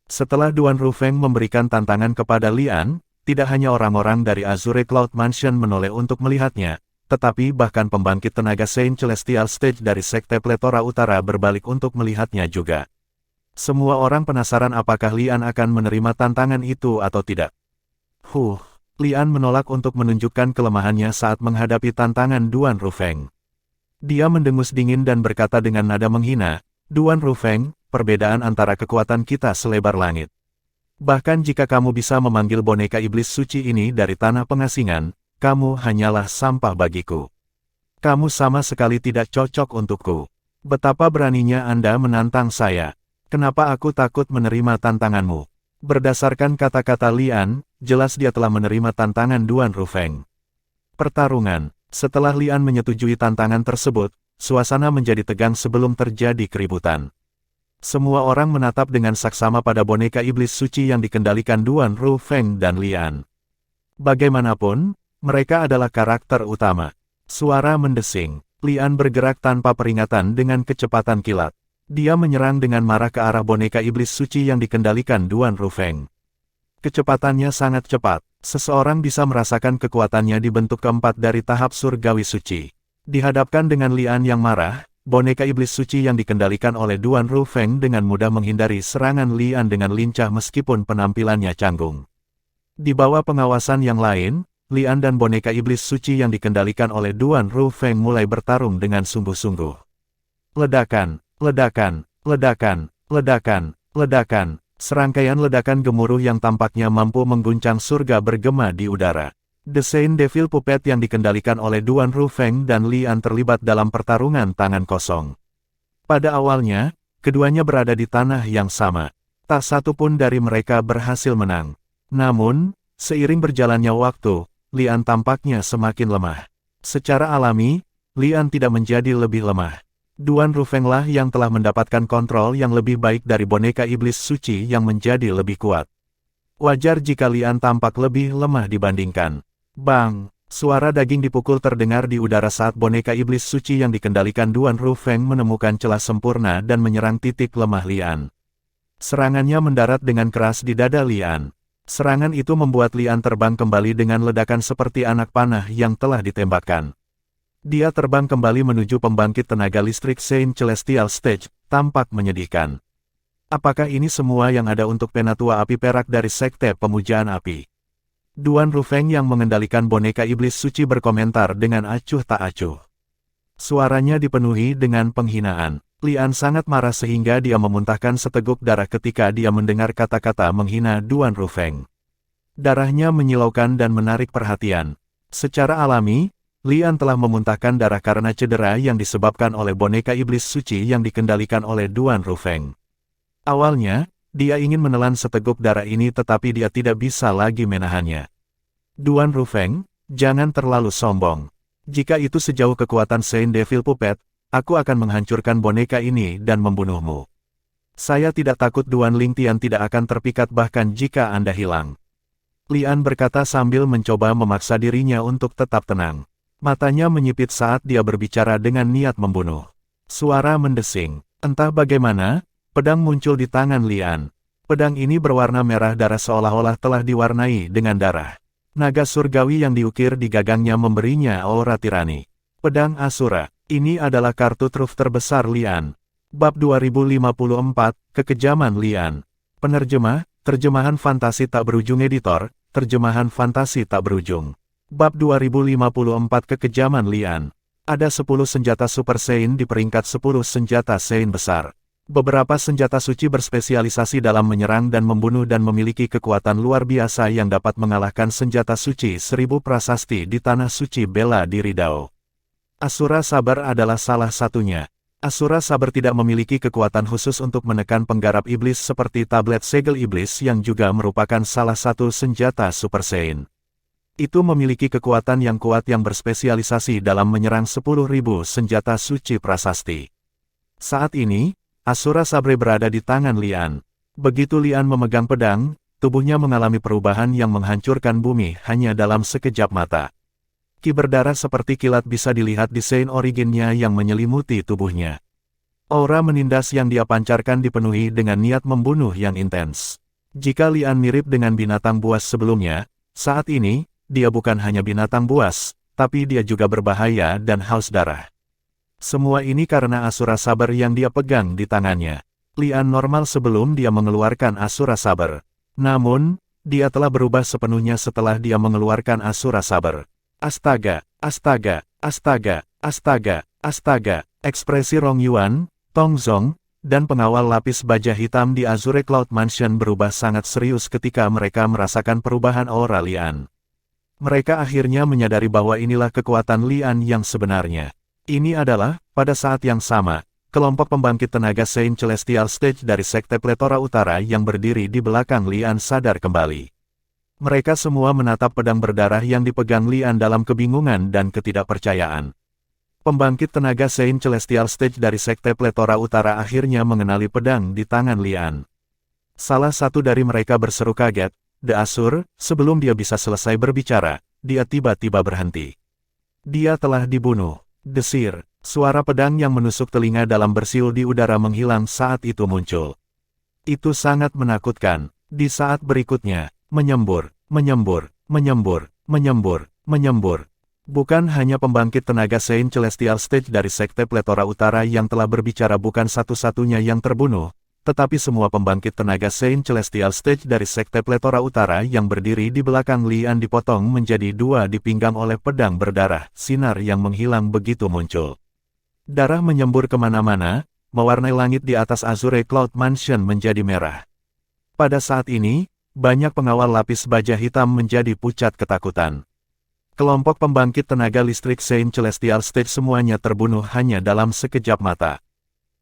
Setelah Duan Rufeng memberikan tantangan kepada Lian, tidak hanya orang-orang dari Azure Cloud Mansion menoleh untuk melihatnya, tetapi bahkan pembangkit tenaga Saint Celestial Stage dari Sekte Pletora Utara berbalik untuk melihatnya juga. Semua orang penasaran apakah Lian akan menerima tantangan itu atau tidak. Lian menolak untuk menunjukkan kelemahannya saat menghadapi tantangan Duan Rufeng. Dia mendengus dingin dan berkata dengan nada menghina, "Duan Rufeng, perbedaan antara kekuatan kita selebar langit. Bahkan jika kamu bisa memanggil boneka iblis suci ini dari tanah pengasingan, kamu hanyalah sampah bagiku. Kamu sama sekali tidak cocok untukku. Betapa beraninya Anda menantang saya. Kenapa aku takut menerima tantanganmu?" Berdasarkan kata-kata Lian, jelas dia telah menerima tantangan Duan Rufeng. Pertarungan. Setelah Lian menyetujui tantangan tersebut, suasana menjadi tegang sebelum terjadi keributan. Semua orang menatap dengan saksama pada boneka iblis suci yang dikendalikan Duan Rufeng dan Lian. Bagaimanapun, mereka adalah karakter utama. Suara mendesing. Lian bergerak tanpa peringatan dengan kecepatan kilat. Dia menyerang dengan marah ke arah boneka iblis suci yang dikendalikan Duan Rufeng. Kecepatannya sangat cepat. Seseorang bisa merasakan kekuatannya di bentuk keempat dari tahap surgawi suci. Dihadapkan dengan Lian yang marah, boneka iblis suci yang dikendalikan oleh Duan Rufeng dengan mudah menghindari serangan Lian dengan lincah meskipun penampilannya canggung. Di bawah pengawasan yang lain, Lian dan boneka iblis suci yang dikendalikan oleh Duan Rufeng mulai bertarung dengan sungguh-sungguh. Ledakan. Ledakan, ledakan, ledakan, ledakan. Serangkaian ledakan gemuruh yang tampaknya mampu mengguncang surga bergema di udara. The Saint Devil Puppet yang dikendalikan oleh Duan Rufeng dan Lian terlibat dalam pertarungan tangan kosong. Pada awalnya, keduanya berada di tanah yang sama. Tak satu pun dari mereka berhasil menang. Namun, seiring berjalannya waktu, Lian tampaknya semakin lemah. Secara alami, Lian tidak menjadi lebih lemah. Duan Rufenglah yang telah mendapatkan kontrol yang lebih baik dari boneka iblis suci yang menjadi lebih kuat. Wajar jika Lian tampak lebih lemah dibandingkan. Bang! Suara daging dipukul terdengar di udara saat boneka iblis suci yang dikendalikan Duan Rufeng menemukan celah sempurna dan menyerang titik lemah Lian. Serangannya mendarat dengan keras di dada Lian. Serangan itu membuat Lian terbang kembali dengan ledakan seperti anak panah yang telah ditembakkan. Dia terbang kembali menuju pembangkit tenaga listrik Saint Celestial Stage, tampak menyedihkan. Apakah ini semua yang ada untuk penatua api perak dari Sekte Pemujaan Api? Duan Rufeng yang mengendalikan boneka iblis suci berkomentar dengan acuh tak acuh. Suaranya dipenuhi dengan penghinaan. Lian sangat marah sehingga dia memuntahkan seteguk darah ketika dia mendengar kata-kata menghina Duan Rufeng. Darahnya menyilaukan dan menarik perhatian. Secara alami, Lian telah memuntahkan darah karena cedera yang disebabkan oleh boneka iblis suci yang dikendalikan oleh Duan Rufeng. Awalnya, dia ingin menelan seteguk darah ini tetapi dia tidak bisa lagi menahannya. Duan Rufeng, jangan terlalu sombong. Jika itu sejauh kekuatan Saint Devil Puppet, aku akan menghancurkan boneka ini dan membunuhmu. Saya tidak takut Duan Lingtian tidak akan terpikat bahkan jika Anda hilang. Lian berkata sambil mencoba memaksa dirinya untuk tetap tenang. Matanya menyipit saat dia berbicara dengan niat membunuh. Suara mendesing. Entah bagaimana, pedang muncul di tangan Lian. Pedang ini berwarna merah darah seolah-olah telah diwarnai dengan darah. Naga surgawi yang diukir di gagangnya memberinya aura tirani. Pedang Asura. Ini adalah kartu truf terbesar Lian. Bab 2054, Kekejaman Lian. Penerjemah, Terjemahan Fantasi Tak Berujung Editor, Terjemahan Fantasi Tak Berujung. Bab 2054 Kekejaman Lian. Ada 10 senjata Super Saiyan di peringkat 10 senjata Saiyan besar. Beberapa senjata suci berspesialisasi dalam menyerang dan membunuh dan memiliki kekuatan luar biasa yang dapat mengalahkan senjata suci 1000 prasasti di Tanah Suci Bela Diri Dao. Asura Sabar adalah salah satunya. Asura Sabar tidak memiliki kekuatan khusus untuk menekan penggarap iblis seperti tablet segel iblis yang juga merupakan salah satu senjata Super Saiyan. Itu memiliki kekuatan yang kuat yang berspesialisasi dalam menyerang 10.000 senjata suci prasasti. Saat ini, Asura Sabre berada di tangan Lian. Begitu Lian memegang pedang, tubuhnya mengalami perubahan yang menghancurkan bumi hanya dalam sekejap mata. Ki berdarah seperti kilat bisa dilihat di Saint Originnya yang menyelimuti tubuhnya. Aura menindas yang dia pancarkan dipenuhi dengan niat membunuh yang intens. Jika Lian mirip dengan binatang buas sebelumnya, saat ini, dia bukan hanya binatang buas, tapi dia juga berbahaya dan haus darah. Semua ini karena Asura Sabar yang dia pegang di tangannya. Lian normal sebelum dia mengeluarkan Asura Sabar. Namun, dia telah berubah sepenuhnya setelah dia mengeluarkan Asura Sabar. Astaga, astaga, astaga, astaga, astaga. Ekspresi Rong Yuan, Tong Zong, dan pengawal lapis baja hitam di Azure Cloud Mansion berubah sangat serius ketika mereka merasakan perubahan aura Lian. Mereka akhirnya menyadari bahwa inilah kekuatan Lian yang sebenarnya. Ini adalah, pada saat yang sama, kelompok pembangkit tenaga Saint Celestial Stage dari Sekte Pletora Utara yang berdiri di belakang Lian sadar kembali. Mereka semua menatap pedang berdarah yang dipegang Lian dalam kebingungan dan ketidakpercayaan. Pembangkit tenaga Saint Celestial Stage dari Sekte Pletora Utara akhirnya mengenali pedang di tangan Lian. Salah satu dari mereka berseru kaget, "The Asur," sebelum dia bisa selesai berbicara, dia tiba-tiba berhenti. Dia telah dibunuh. Desir, suara pedang yang menusuk telinga dalam bersiul di udara menghilang saat itu muncul. Itu sangat menakutkan. Di saat berikutnya, menyembur, menyembur, menyembur, menyembur, menyembur. Bukan hanya pembangkit tenaga Saint Celestial Stage dari Sekte Pletora Utara yang telah berbicara bukan satu-satunya yang terbunuh, tetapi semua pembangkit tenaga Saint Celestial Stage dari Sekte Pletora Utara yang berdiri di belakang Lian dipotong menjadi dua dipinggang oleh pedang berdarah, sinar yang menghilang begitu muncul. Darah menyembur kemana-mana, mewarnai langit di atas Azure Cloud Mansion menjadi merah. Pada saat ini, banyak pengawal lapis baja hitam menjadi pucat ketakutan. Kelompok pembangkit tenaga listrik Saint Celestial Stage semuanya terbunuh hanya dalam sekejap mata.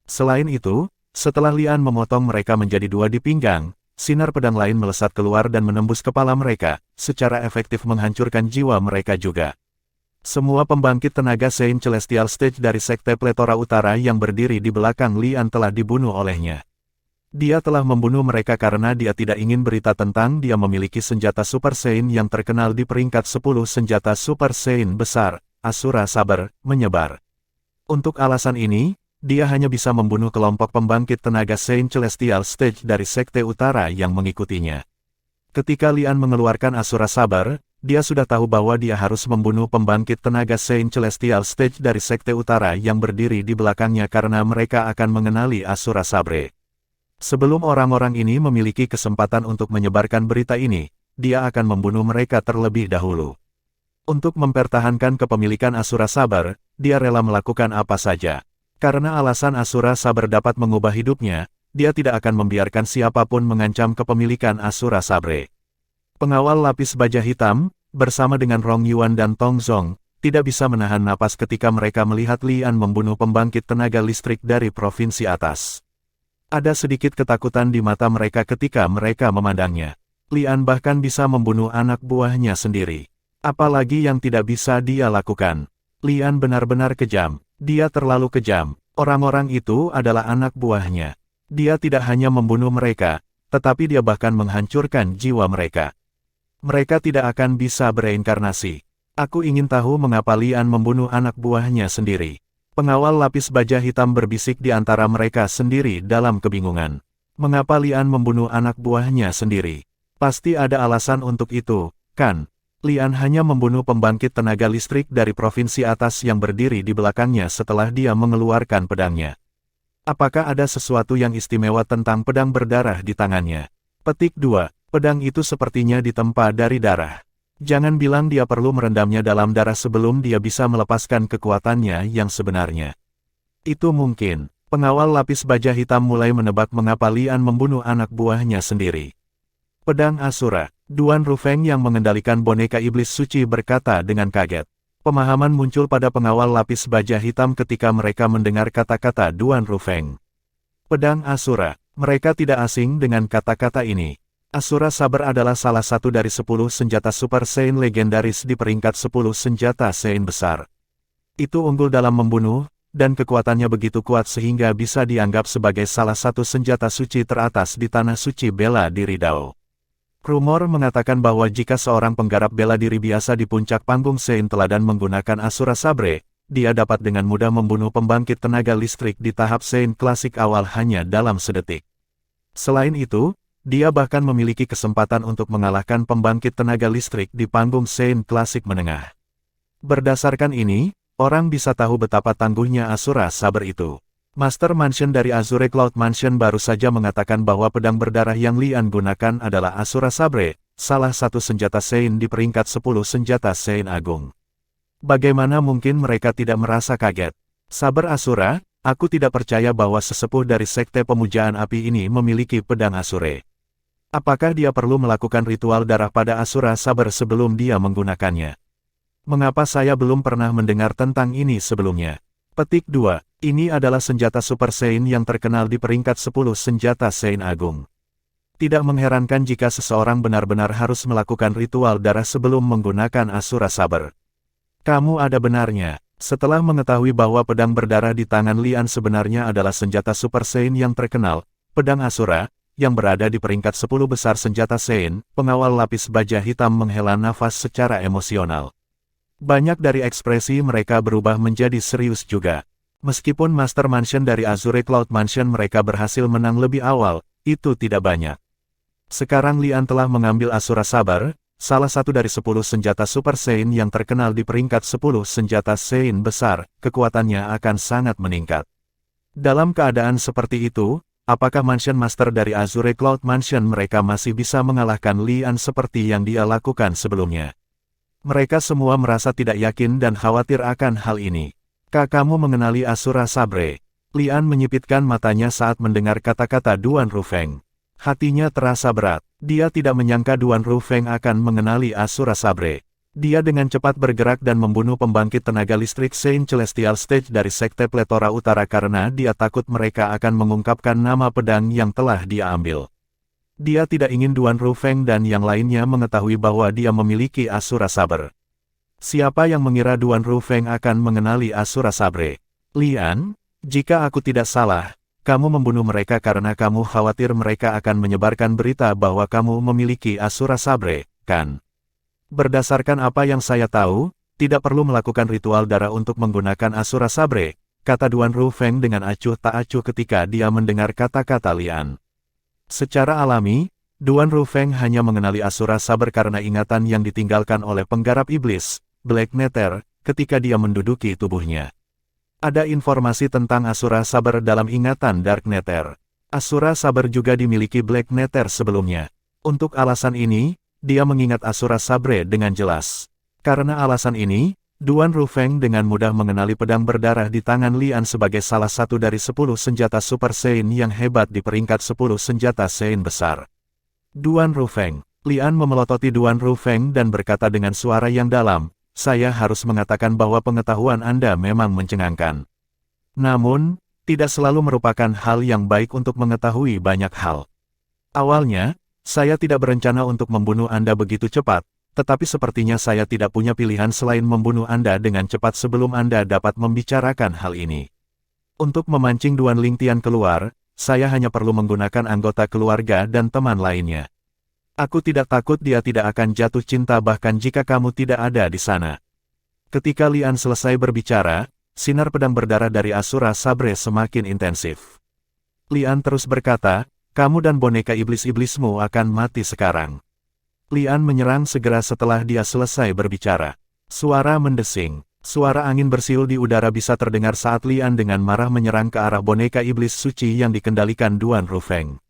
Selain itu, setelah Lian memotong mereka menjadi dua di pinggang, sinar pedang lain melesat keluar dan menembus kepala mereka, secara efektif menghancurkan jiwa mereka juga. Semua pembangkit tenaga Saint Celestial Stage dari Sekte Pletora Utara yang berdiri di belakang Lian telah dibunuh olehnya. Dia telah membunuh mereka karena dia tidak ingin berita tentang dia memiliki senjata Super Saiyan yang terkenal di peringkat 10 senjata Super Saiyan besar, Asura Sabar, menyebar. Untuk alasan ini, dia hanya bisa membunuh kelompok pembangkit tenaga Saint Celestial Stage dari Sekte Utara yang mengikutinya. Ketika Lian mengeluarkan Asura Sabar, dia sudah tahu bahwa dia harus membunuh pembangkit tenaga Saint Celestial Stage dari Sekte Utara yang berdiri di belakangnya karena mereka akan mengenali Asura Sabre. Sebelum orang-orang ini memiliki kesempatan untuk menyebarkan berita ini, dia akan membunuh mereka terlebih dahulu. Untuk mempertahankan kepemilikan Asura Sabar, dia rela melakukan apa saja. Karena alasan Asura Sabar dapat mengubah hidupnya, dia tidak akan membiarkan siapapun mengancam kepemilikan Asura Sabre. Pengawal lapis baja hitam, bersama dengan Rong Yuan dan Tong Zong, tidak bisa menahan napas ketika mereka melihat Lian membunuh pembangkit tenaga listrik dari provinsi atas. Ada sedikit ketakutan di mata mereka ketika mereka memandangnya. Lian bahkan bisa membunuh anak buahnya sendiri. Apalagi yang tidak bisa dia lakukan. Lian benar-benar kejam. Dia terlalu kejam. Orang-orang itu adalah anak buahnya. Dia tidak hanya membunuh mereka, tetapi dia bahkan menghancurkan jiwa mereka. Mereka tidak akan bisa bereinkarnasi. Aku ingin tahu mengapa Lian membunuh anak buahnya sendiri. Pengawal lapis baja hitam berbisik di antara mereka sendiri dalam kebingungan. Mengapa Lian membunuh anak buahnya sendiri? Pasti ada alasan untuk itu, kan? Lian hanya membunuh pembangkit tenaga listrik dari provinsi atas yang berdiri di belakangnya setelah dia mengeluarkan pedangnya. Apakah ada sesuatu yang istimewa tentang pedang berdarah di tangannya? Petik 2. Pedang itu sepertinya ditempa dari darah. Jangan bilang dia perlu merendamnya dalam darah sebelum dia bisa melepaskan kekuatannya yang sebenarnya. Itu mungkin. Pengawal lapis baja hitam mulai menebak mengapa Lian membunuh anak buahnya sendiri. Pedang Asura. Duan Rufeng yang mengendalikan boneka iblis suci berkata dengan kaget. Pemahaman muncul pada pengawal lapis baja hitam ketika mereka mendengar kata-kata Duan Rufeng. Pedang Asura. Mereka tidak asing dengan kata-kata ini. Asura Saber adalah salah satu dari 10 senjata Super Saiyan legendaris di peringkat 10 senjata Saiyan besar. Itu unggul dalam membunuh, dan kekuatannya begitu kuat sehingga bisa dianggap sebagai salah satu senjata suci teratas di tanah suci bela diri Dao. Rumor mengatakan bahwa jika seorang penggarap bela diri biasa di puncak panggung Saiyan teladan menggunakan Asura Sabre, dia dapat dengan mudah membunuh pembangkit tenaga listrik di tahap Saiyan klasik awal hanya dalam sedetik. Selain itu, dia bahkan memiliki kesempatan untuk mengalahkan pembangkit tenaga listrik di panggung Saiyan klasik menengah. Berdasarkan ini, orang bisa tahu betapa tangguhnya Asura Saber itu. Master Mansion dari Azure Cloud Mansion baru saja mengatakan bahwa pedang berdarah yang Lian gunakan adalah Asura Sabre, salah satu senjata Saiyan di peringkat 10 senjata Saiyan Agung. Bagaimana mungkin mereka tidak merasa kaget? Saber Asura, aku tidak percaya bahwa sesepuh dari sekte pemujaan api ini memiliki pedang Asure. Apakah dia perlu melakukan ritual darah pada Asura Saber sebelum dia menggunakannya? Mengapa saya belum pernah mendengar tentang ini sebelumnya? Petik 2. Ini adalah senjata Super Saiyan yang terkenal di peringkat 10 senjata Saiyan Agung. Tidak mengherankan jika seseorang benar-benar harus melakukan ritual darah sebelum menggunakan Asura Saber. Kamu ada benarnya. Setelah mengetahui bahwa pedang berdarah di tangan Lian sebenarnya adalah senjata Super Saiyan yang terkenal, pedang Asura, yang berada di peringkat 10 besar senjata Saiyan, pengawal lapis baja hitam menghela nafas secara emosional. Banyak dari ekspresi mereka berubah menjadi serius juga. Meskipun Master Mansion dari Azure Cloud Mansion mereka berhasil menang lebih awal, itu tidak banyak. Sekarang Lian telah mengambil Asura Saber, salah satu dari 10 senjata Super Saiyan yang terkenal di peringkat 10 senjata Saiyan besar, kekuatannya akan sangat meningkat. Dalam keadaan seperti itu, apakah Mansion Master dari Azure Cloud Mansion mereka masih bisa mengalahkan Lian seperti yang dia lakukan sebelumnya? Mereka semua merasa tidak yakin dan khawatir akan hal ini. Kamu mengenali Asura Sabre? Lian menyipitkan matanya saat mendengar kata-kata Duan Rufeng. Hatinya terasa berat. Dia tidak menyangka Duan Rufeng akan mengenali Asura Sabre. Dia dengan cepat bergerak dan membunuh pembangkit tenaga listrik Saiyan Celestial Stage dari Sekte Pletora Utara karena dia takut mereka akan mengungkapkan nama pedang yang telah dia ambil. Dia tidak ingin Duan Rufeng dan yang lainnya mengetahui bahwa dia memiliki Asura Saber. Siapa yang mengira Duan Rufeng akan mengenali Asura Sabre? Lian, jika aku tidak salah, kamu membunuh mereka karena kamu khawatir mereka akan menyebarkan berita bahwa kamu memiliki Asura Sabre, kan? Berdasarkan apa yang saya tahu, tidak perlu melakukan ritual darah untuk menggunakan Asura Sabre, kata Duan Rufeng dengan acuh tak acuh ketika dia mendengar kata-kata Lian. Secara alami, Duan Rufeng hanya mengenali Asura Saber karena ingatan yang ditinggalkan oleh penggarap iblis, Black Nether, ketika dia menduduki tubuhnya. Ada informasi tentang Asura Saber dalam ingatan Dark Nether. Asura Saber juga dimiliki Black Nether sebelumnya. Untuk alasan ini, dia mengingat Asura Sabre dengan jelas. Karena alasan ini, Duan Rufeng dengan mudah mengenali pedang berdarah di tangan Lian sebagai salah satu dari 10 senjata Super Saiyan yang hebat di peringkat 10 senjata Saiyan besar. Duan Rufeng. Lian memelototi Duan Rufeng dan berkata dengan suara yang dalam, saya harus mengatakan bahwa pengetahuan Anda memang mencengangkan. Namun, tidak selalu merupakan hal yang baik untuk mengetahui banyak hal. Awalnya, saya tidak berencana untuk membunuh Anda begitu cepat, tetapi sepertinya saya tidak punya pilihan selain membunuh Anda dengan cepat sebelum Anda dapat membicarakan hal ini. Untuk memancing Duan Lingtian keluar, saya hanya perlu menggunakan anggota keluarga dan teman lainnya. Aku tidak takut dia tidak akan jatuh cinta bahkan jika kamu tidak ada di sana. Ketika Lian selesai berbicara, sinar pedang berdarah dari Asura Sabre semakin intensif. Lian terus berkata, kamu dan boneka iblis-iblismu akan mati sekarang. Lian menyerang segera setelah dia selesai berbicara. Suara mendesing. Suara angin bersiul di udara bisa terdengar saat Lian dengan marah menyerang ke arah boneka iblis suci yang dikendalikan Duan Rufeng.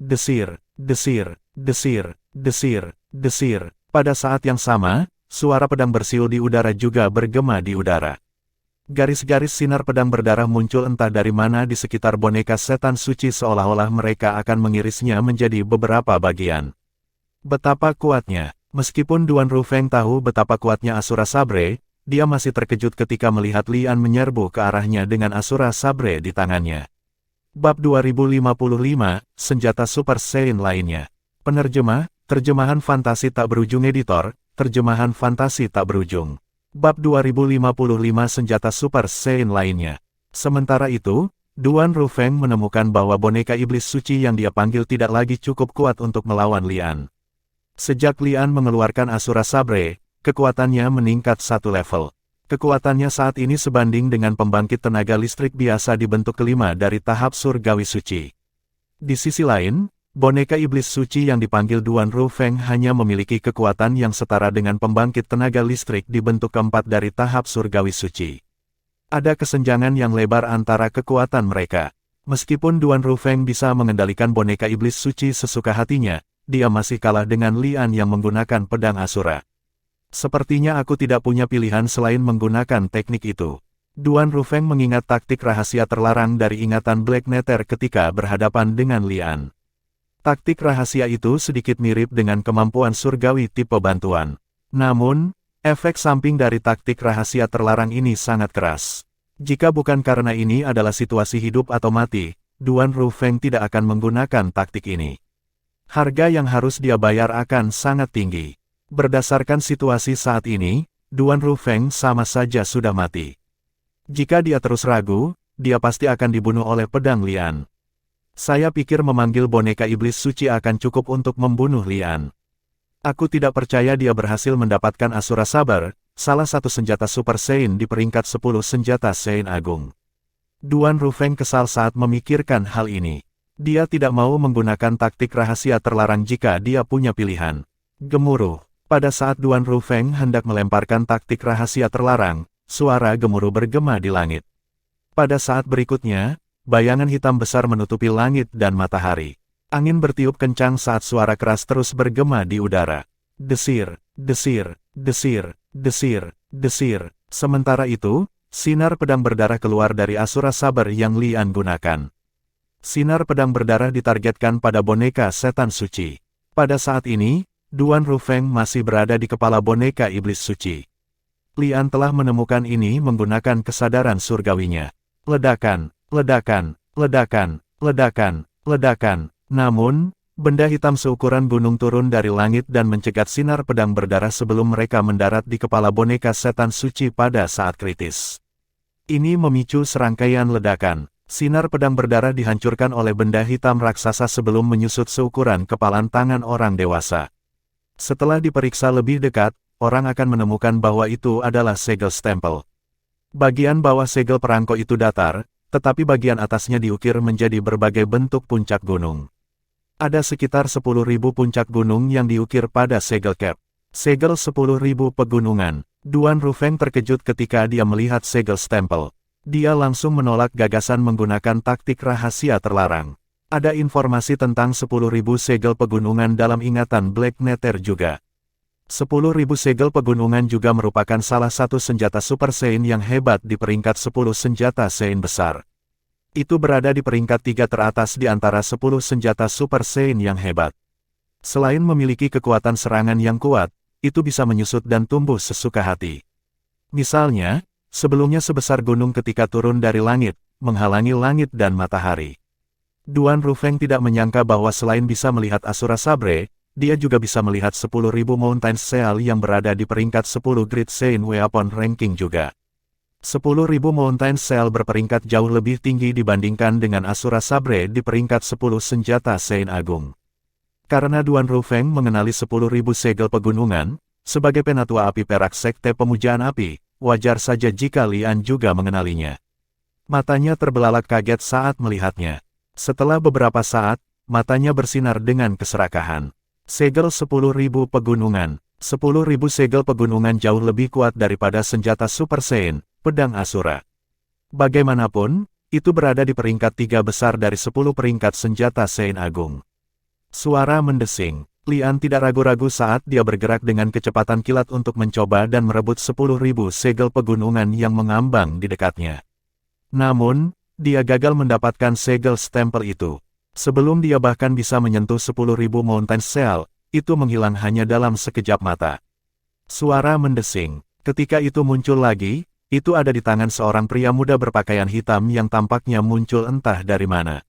Desir, desir, desir, desir, desir. Pada saat yang sama, suara pedang bersiul di udara juga bergema di udara. Garis-garis sinar pedang berdarah muncul entah dari mana di sekitar boneka setan suci seolah-olah mereka akan mengirisnya menjadi beberapa bagian. Betapa kuatnya. Meskipun Duan Rufeng tahu betapa kuatnya Asura Sabre, dia masih terkejut ketika melihat Lian menyerbu ke arahnya dengan Asura Sabre di tangannya. Bab 2055, Senjata Super Saiyan lainnya. Penerjemah, terjemahan fantasi tak berujung editor, terjemahan fantasi tak berujung. Bab 2055 Senjata Super Saiyan lainnya. Sementara itu, Duan Rufeng menemukan bahwa boneka iblis suci yang dia panggil tidak lagi cukup kuat untuk melawan Lian. Sejak Lian mengeluarkan Asura Sabre, kekuatannya meningkat satu level. Kekuatannya saat ini sebanding dengan pembangkit tenaga listrik biasa di bentuk kelima dari tahap surgawi suci. Di sisi lain, boneka iblis suci yang dipanggil Duan Rufeng hanya memiliki kekuatan yang setara dengan pembangkit tenaga listrik di bentuk keempat dari tahap surgawi suci. Ada kesenjangan yang lebar antara kekuatan mereka. Meskipun Duan Rufeng bisa mengendalikan boneka iblis suci sesuka hatinya, dia masih kalah dengan Lian yang menggunakan pedang Asura. Sepertinya aku tidak punya pilihan selain menggunakan teknik itu. Duan Rufeng mengingat taktik rahasia terlarang dari ingatan Black Nether ketika berhadapan dengan Lian. Taktik rahasia itu sedikit mirip dengan kemampuan surgawi tipe bantuan. Namun, efek samping dari taktik rahasia terlarang ini sangat keras. Jika bukan karena ini adalah situasi hidup atau mati, Duan Rufeng tidak akan menggunakan taktik ini. Harga yang harus dia bayar akan sangat tinggi. Berdasarkan situasi saat ini, Duan Rufeng sama saja sudah mati. Jika dia terus ragu, dia pasti akan dibunuh oleh pedang Lian. Saya pikir memanggil boneka iblis suci akan cukup untuk membunuh Lian. Aku tidak percaya dia berhasil mendapatkan Asura Saber, salah satu senjata Super Saiyan di peringkat 10 senjata Saiyan Agung. Duan Rufeng kesal saat memikirkan hal ini. Dia tidak mau menggunakan taktik rahasia terlarang jika dia punya pilihan. Gemuruh. Pada saat Duan Rufeng hendak melemparkan taktik rahasia terlarang, suara gemuruh bergema di langit. Pada saat berikutnya, bayangan hitam besar menutupi langit dan matahari. Angin bertiup kencang saat suara keras terus bergema di udara. Desir, desir, desir, desir, desir. Sementara itu, sinar pedang berdarah keluar dari Asura Saber yang Lian gunakan. Sinar pedang berdarah ditargetkan pada boneka setan suci. Pada saat ini, Duan Rufeng masih berada di kepala boneka iblis suci. Lian telah menemukan ini menggunakan kesadaran surgawinya. Ledakan. Ledakan, ledakan, ledakan, ledakan. Namun, benda hitam seukuran gunung turun dari langit dan mencegat sinar pedang berdarah sebelum mereka mendarat di kepala boneka setan suci pada saat kritis. Ini memicu serangkaian ledakan. Sinar pedang berdarah dihancurkan oleh benda hitam raksasa sebelum menyusut seukuran kepalan tangan orang dewasa. Setelah diperiksa lebih dekat, orang akan menemukan bahwa itu adalah segel stempel. Bagian bawah segel perangko itu datar, tetapi bagian atasnya diukir menjadi berbagai bentuk puncak gunung. Ada sekitar 10.000 puncak gunung yang diukir pada segel cap. Segel 10.000 pegunungan. Duan Rufeng terkejut ketika dia melihat segel stempel. Dia langsung menolak gagasan menggunakan taktik rahasia terlarang. Ada informasi tentang 10.000 segel pegunungan dalam ingatan Black Nether juga. 10.000 segel pegunungan juga merupakan salah satu senjata Super Saiyan yang hebat di peringkat 10 senjata Saiyan besar. Itu berada di peringkat 3 teratas di antara 10 senjata Super Saiyan yang hebat. Selain memiliki kekuatan serangan yang kuat, itu bisa menyusut dan tumbuh sesuka hati. Misalnya, sebelumnya sebesar gunung ketika turun dari langit, menghalangi langit dan matahari. Duan Rufeng tidak menyangka bahwa selain bisa melihat Asura Sabre, dia juga bisa melihat 10.000 Mountain Seal yang berada di peringkat 10 Great Saint Weapon Ranking juga. 10.000 Mountain Seal berperingkat jauh lebih tinggi dibandingkan dengan Asura Sabre di peringkat 10 senjata Saint Agung. Karena Duan Rufeng mengenali 10.000 segel pegunungan, sebagai penatua api perak sekte pemujaan api, wajar saja jika Lian juga mengenalinya. Matanya terbelalak kaget saat melihatnya. Setelah beberapa saat, matanya bersinar dengan keserakahan. Segel 10.000 pegunungan. 10.000 segel pegunungan jauh lebih kuat daripada senjata Super Saint, pedang Asura. Bagaimanapun, itu berada di peringkat 3 besar dari 10 peringkat senjata Saint Agung. Suara mendesing. Lian tidak ragu-ragu saat dia bergerak dengan kecepatan kilat untuk mencoba dan merebut 10.000 segel pegunungan yang mengambang di dekatnya. Namun, dia gagal mendapatkan segel stempel itu. Sebelum dia bahkan bisa menyentuh 10.000 Mountain Seal, itu menghilang hanya dalam sekejap mata. Suara mendesing. Ketika itu muncul lagi, itu ada di tangan seorang pria muda berpakaian hitam yang tampaknya muncul entah dari mana.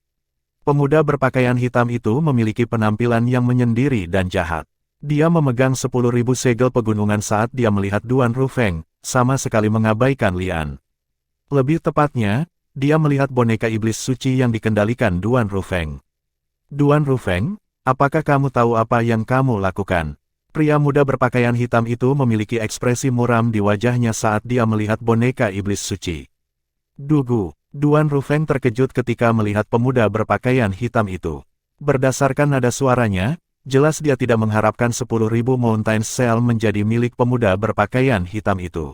Pemuda berpakaian hitam itu memiliki penampilan yang menyendiri dan jahat. Dia memegang 10.000 segel pegunungan saat dia melihat Duan Rufeng, sama sekali mengabaikan Lian. Lebih tepatnya, dia melihat boneka iblis suci yang dikendalikan Duan Rufeng. Duan Rufeng, apakah kamu tahu apa yang kamu lakukan? Pria muda berpakaian hitam itu memiliki ekspresi muram di wajahnya saat dia melihat boneka iblis suci. Dugu. Duan Rufeng terkejut ketika melihat pemuda berpakaian hitam itu. Berdasarkan nada suaranya, jelas dia tidak mengharapkan 10.000 Mountain Seal menjadi milik pemuda berpakaian hitam itu.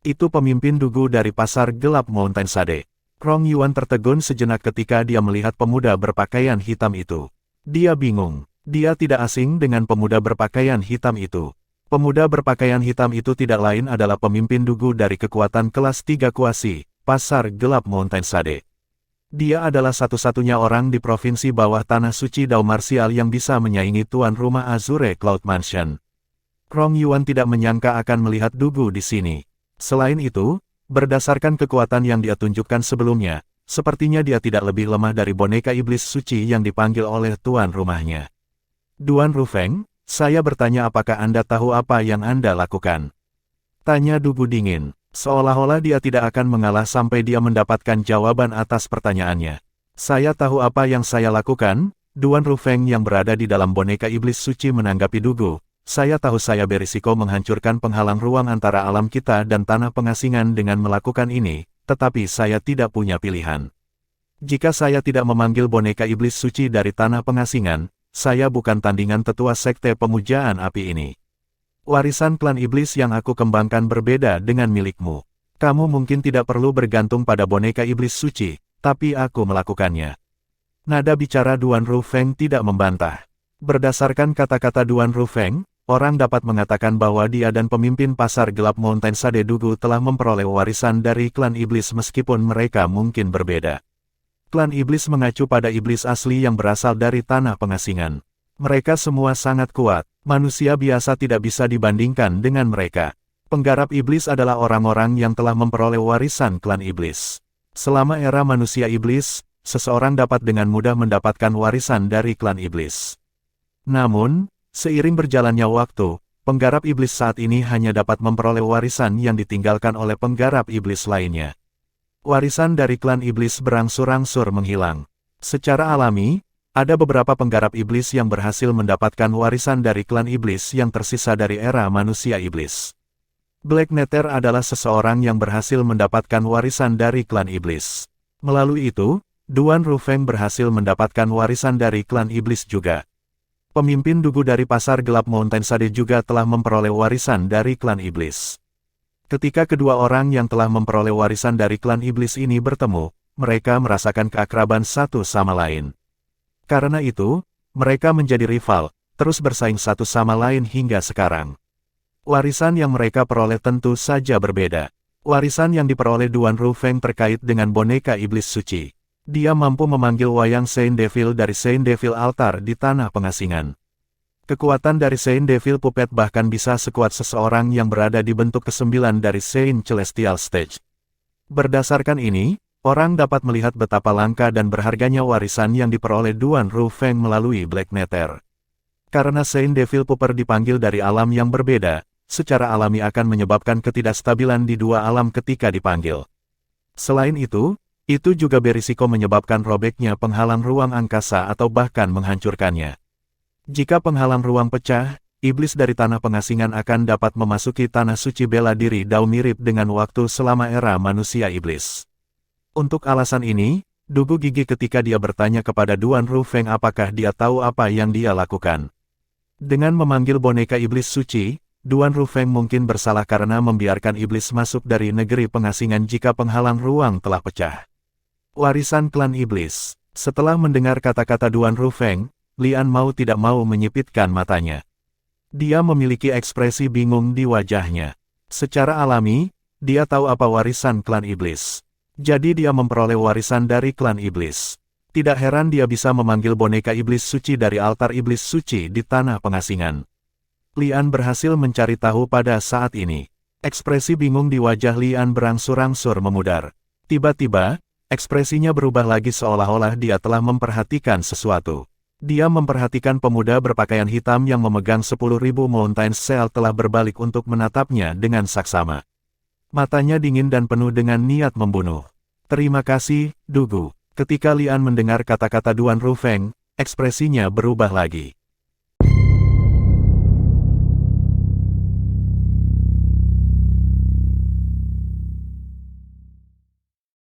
Itu pemimpin Dugu dari pasar gelap Mountain Sade. Rong Yuan tertegun sejenak ketika dia melihat pemuda berpakaian hitam itu. Dia bingung. Dia tidak asing dengan pemuda berpakaian hitam itu. Pemuda berpakaian hitam itu tidak lain adalah pemimpin Dugu dari kekuatan kelas 3 kuasi, pasar gelap Mountain Sade. Dia adalah satu-satunya orang di provinsi bawah tanah suci Dao Martial yang bisa menyaingi tuan rumah Azure Cloud Mansion. Rong Yuan tidak menyangka akan melihat Dugu di sini. Selain itu, berdasarkan kekuatan yang dia tunjukkan sebelumnya, sepertinya dia tidak lebih lemah dari boneka iblis suci yang dipanggil oleh tuan rumahnya. Duan Rufeng, saya bertanya apakah Anda tahu apa yang Anda lakukan? Tanya Dugu dingin. Seolah-olah dia tidak akan mengalah sampai dia mendapatkan jawaban atas pertanyaannya. Saya tahu apa yang saya lakukan, Duan Rufeng yang berada di dalam boneka iblis suci menanggapi Dugu. Saya tahu saya berisiko menghancurkan penghalang ruang antara alam kita dan tanah pengasingan dengan melakukan ini, tetapi saya tidak punya pilihan. Jika saya tidak memanggil boneka iblis suci dari tanah pengasingan, saya bukan tandingan tetua sekte pemujaan api ini. Warisan klan iblis yang aku kembangkan berbeda dengan milikmu. Kamu mungkin tidak perlu bergantung pada boneka iblis suci, tapi aku melakukannya. Nada bicara Duan Rufeng tidak membantah. Berdasarkan kata-kata Duan Rufeng, orang dapat mengatakan bahwa dia dan pemimpin pasar gelap Mountain Sade Dugu telah memperoleh warisan dari klan iblis meskipun mereka mungkin berbeda. Klan iblis mengacu pada iblis asli yang berasal dari tanah pengasingan. Mereka semua sangat kuat. Manusia biasa tidak bisa dibandingkan dengan mereka. Penggarap iblis adalah orang-orang yang telah memperoleh warisan klan iblis. Selama era manusia iblis, seseorang dapat dengan mudah mendapatkan warisan dari klan iblis. Namun, seiring berjalannya waktu, penggarap iblis saat ini hanya dapat memperoleh warisan yang ditinggalkan oleh penggarap iblis lainnya. Warisan dari klan iblis berangsur-angsur menghilang. Secara alami, ada beberapa penggarap iblis yang berhasil mendapatkan warisan dari klan iblis yang tersisa dari era manusia iblis. Black Nether adalah seseorang yang berhasil mendapatkan warisan dari klan iblis. Melalui itu, Duan Rufeng berhasil mendapatkan warisan dari klan iblis juga. Pemimpin Dugu dari pasar gelap Mountain Sade juga telah memperoleh warisan dari klan iblis. Ketika kedua orang yang telah memperoleh warisan dari klan iblis ini bertemu, mereka merasakan keakraban satu sama lain. Karena itu, mereka menjadi rival, terus bersaing satu sama lain hingga sekarang. Warisan yang mereka peroleh tentu saja berbeda. Warisan yang diperoleh Duan Rufeng terkait dengan boneka iblis suci. Dia mampu memanggil wayang Saint Devil dari Saint Devil Altar di tanah pengasingan. Kekuatan dari Saint Devil Puppet bahkan bisa sekuat seseorang yang berada di bentuk ke-9 dari Saint Celestial Stage. Berdasarkan ini, Orang dapat melihat betapa langka dan berharganya warisan yang diperoleh Duan Rufeng melalui Black Nether. Karena Saint Devil Pupper dipanggil dari alam yang berbeda, secara alami akan menyebabkan ketidakstabilan di dua alam ketika dipanggil. Selain itu juga berisiko menyebabkan robeknya penghalang ruang angkasa atau bahkan menghancurkannya. Jika penghalang ruang pecah, iblis dari tanah pengasingan akan dapat memasuki tanah suci bela diri Dao mirip dengan waktu selama era manusia iblis. Untuk alasan ini, Dugu gigih ketika dia bertanya kepada Duan Rufeng apakah dia tahu apa yang dia lakukan. Dengan memanggil boneka iblis suci, Duan Rufeng mungkin bersalah karena membiarkan iblis masuk dari negeri pengasingan jika penghalang ruang telah pecah. Warisan klan iblis. Setelah mendengar kata-kata Duan Rufeng, Lian mau tidak mau menyipitkan matanya. Dia memiliki ekspresi bingung di wajahnya. Secara alami, dia tahu apa warisan klan iblis. Jadi dia memperoleh warisan dari klan iblis. Tidak heran dia bisa memanggil boneka iblis suci dari altar iblis suci di tanah pengasingan. Lian berhasil mencari tahu pada saat ini. Ekspresi bingung di wajah Lian berangsur-angsur memudar. Tiba-tiba, ekspresinya berubah lagi seolah-olah dia telah memperhatikan sesuatu. Dia memperhatikan pemuda berpakaian hitam yang memegang 10.000 Mountain Shell telah berbalik untuk menatapnya dengan saksama. Matanya dingin dan penuh dengan niat membunuh. Terima kasih, Dugu. Ketika Lian mendengar kata-kata Duan Rufeng, ekspresinya berubah lagi.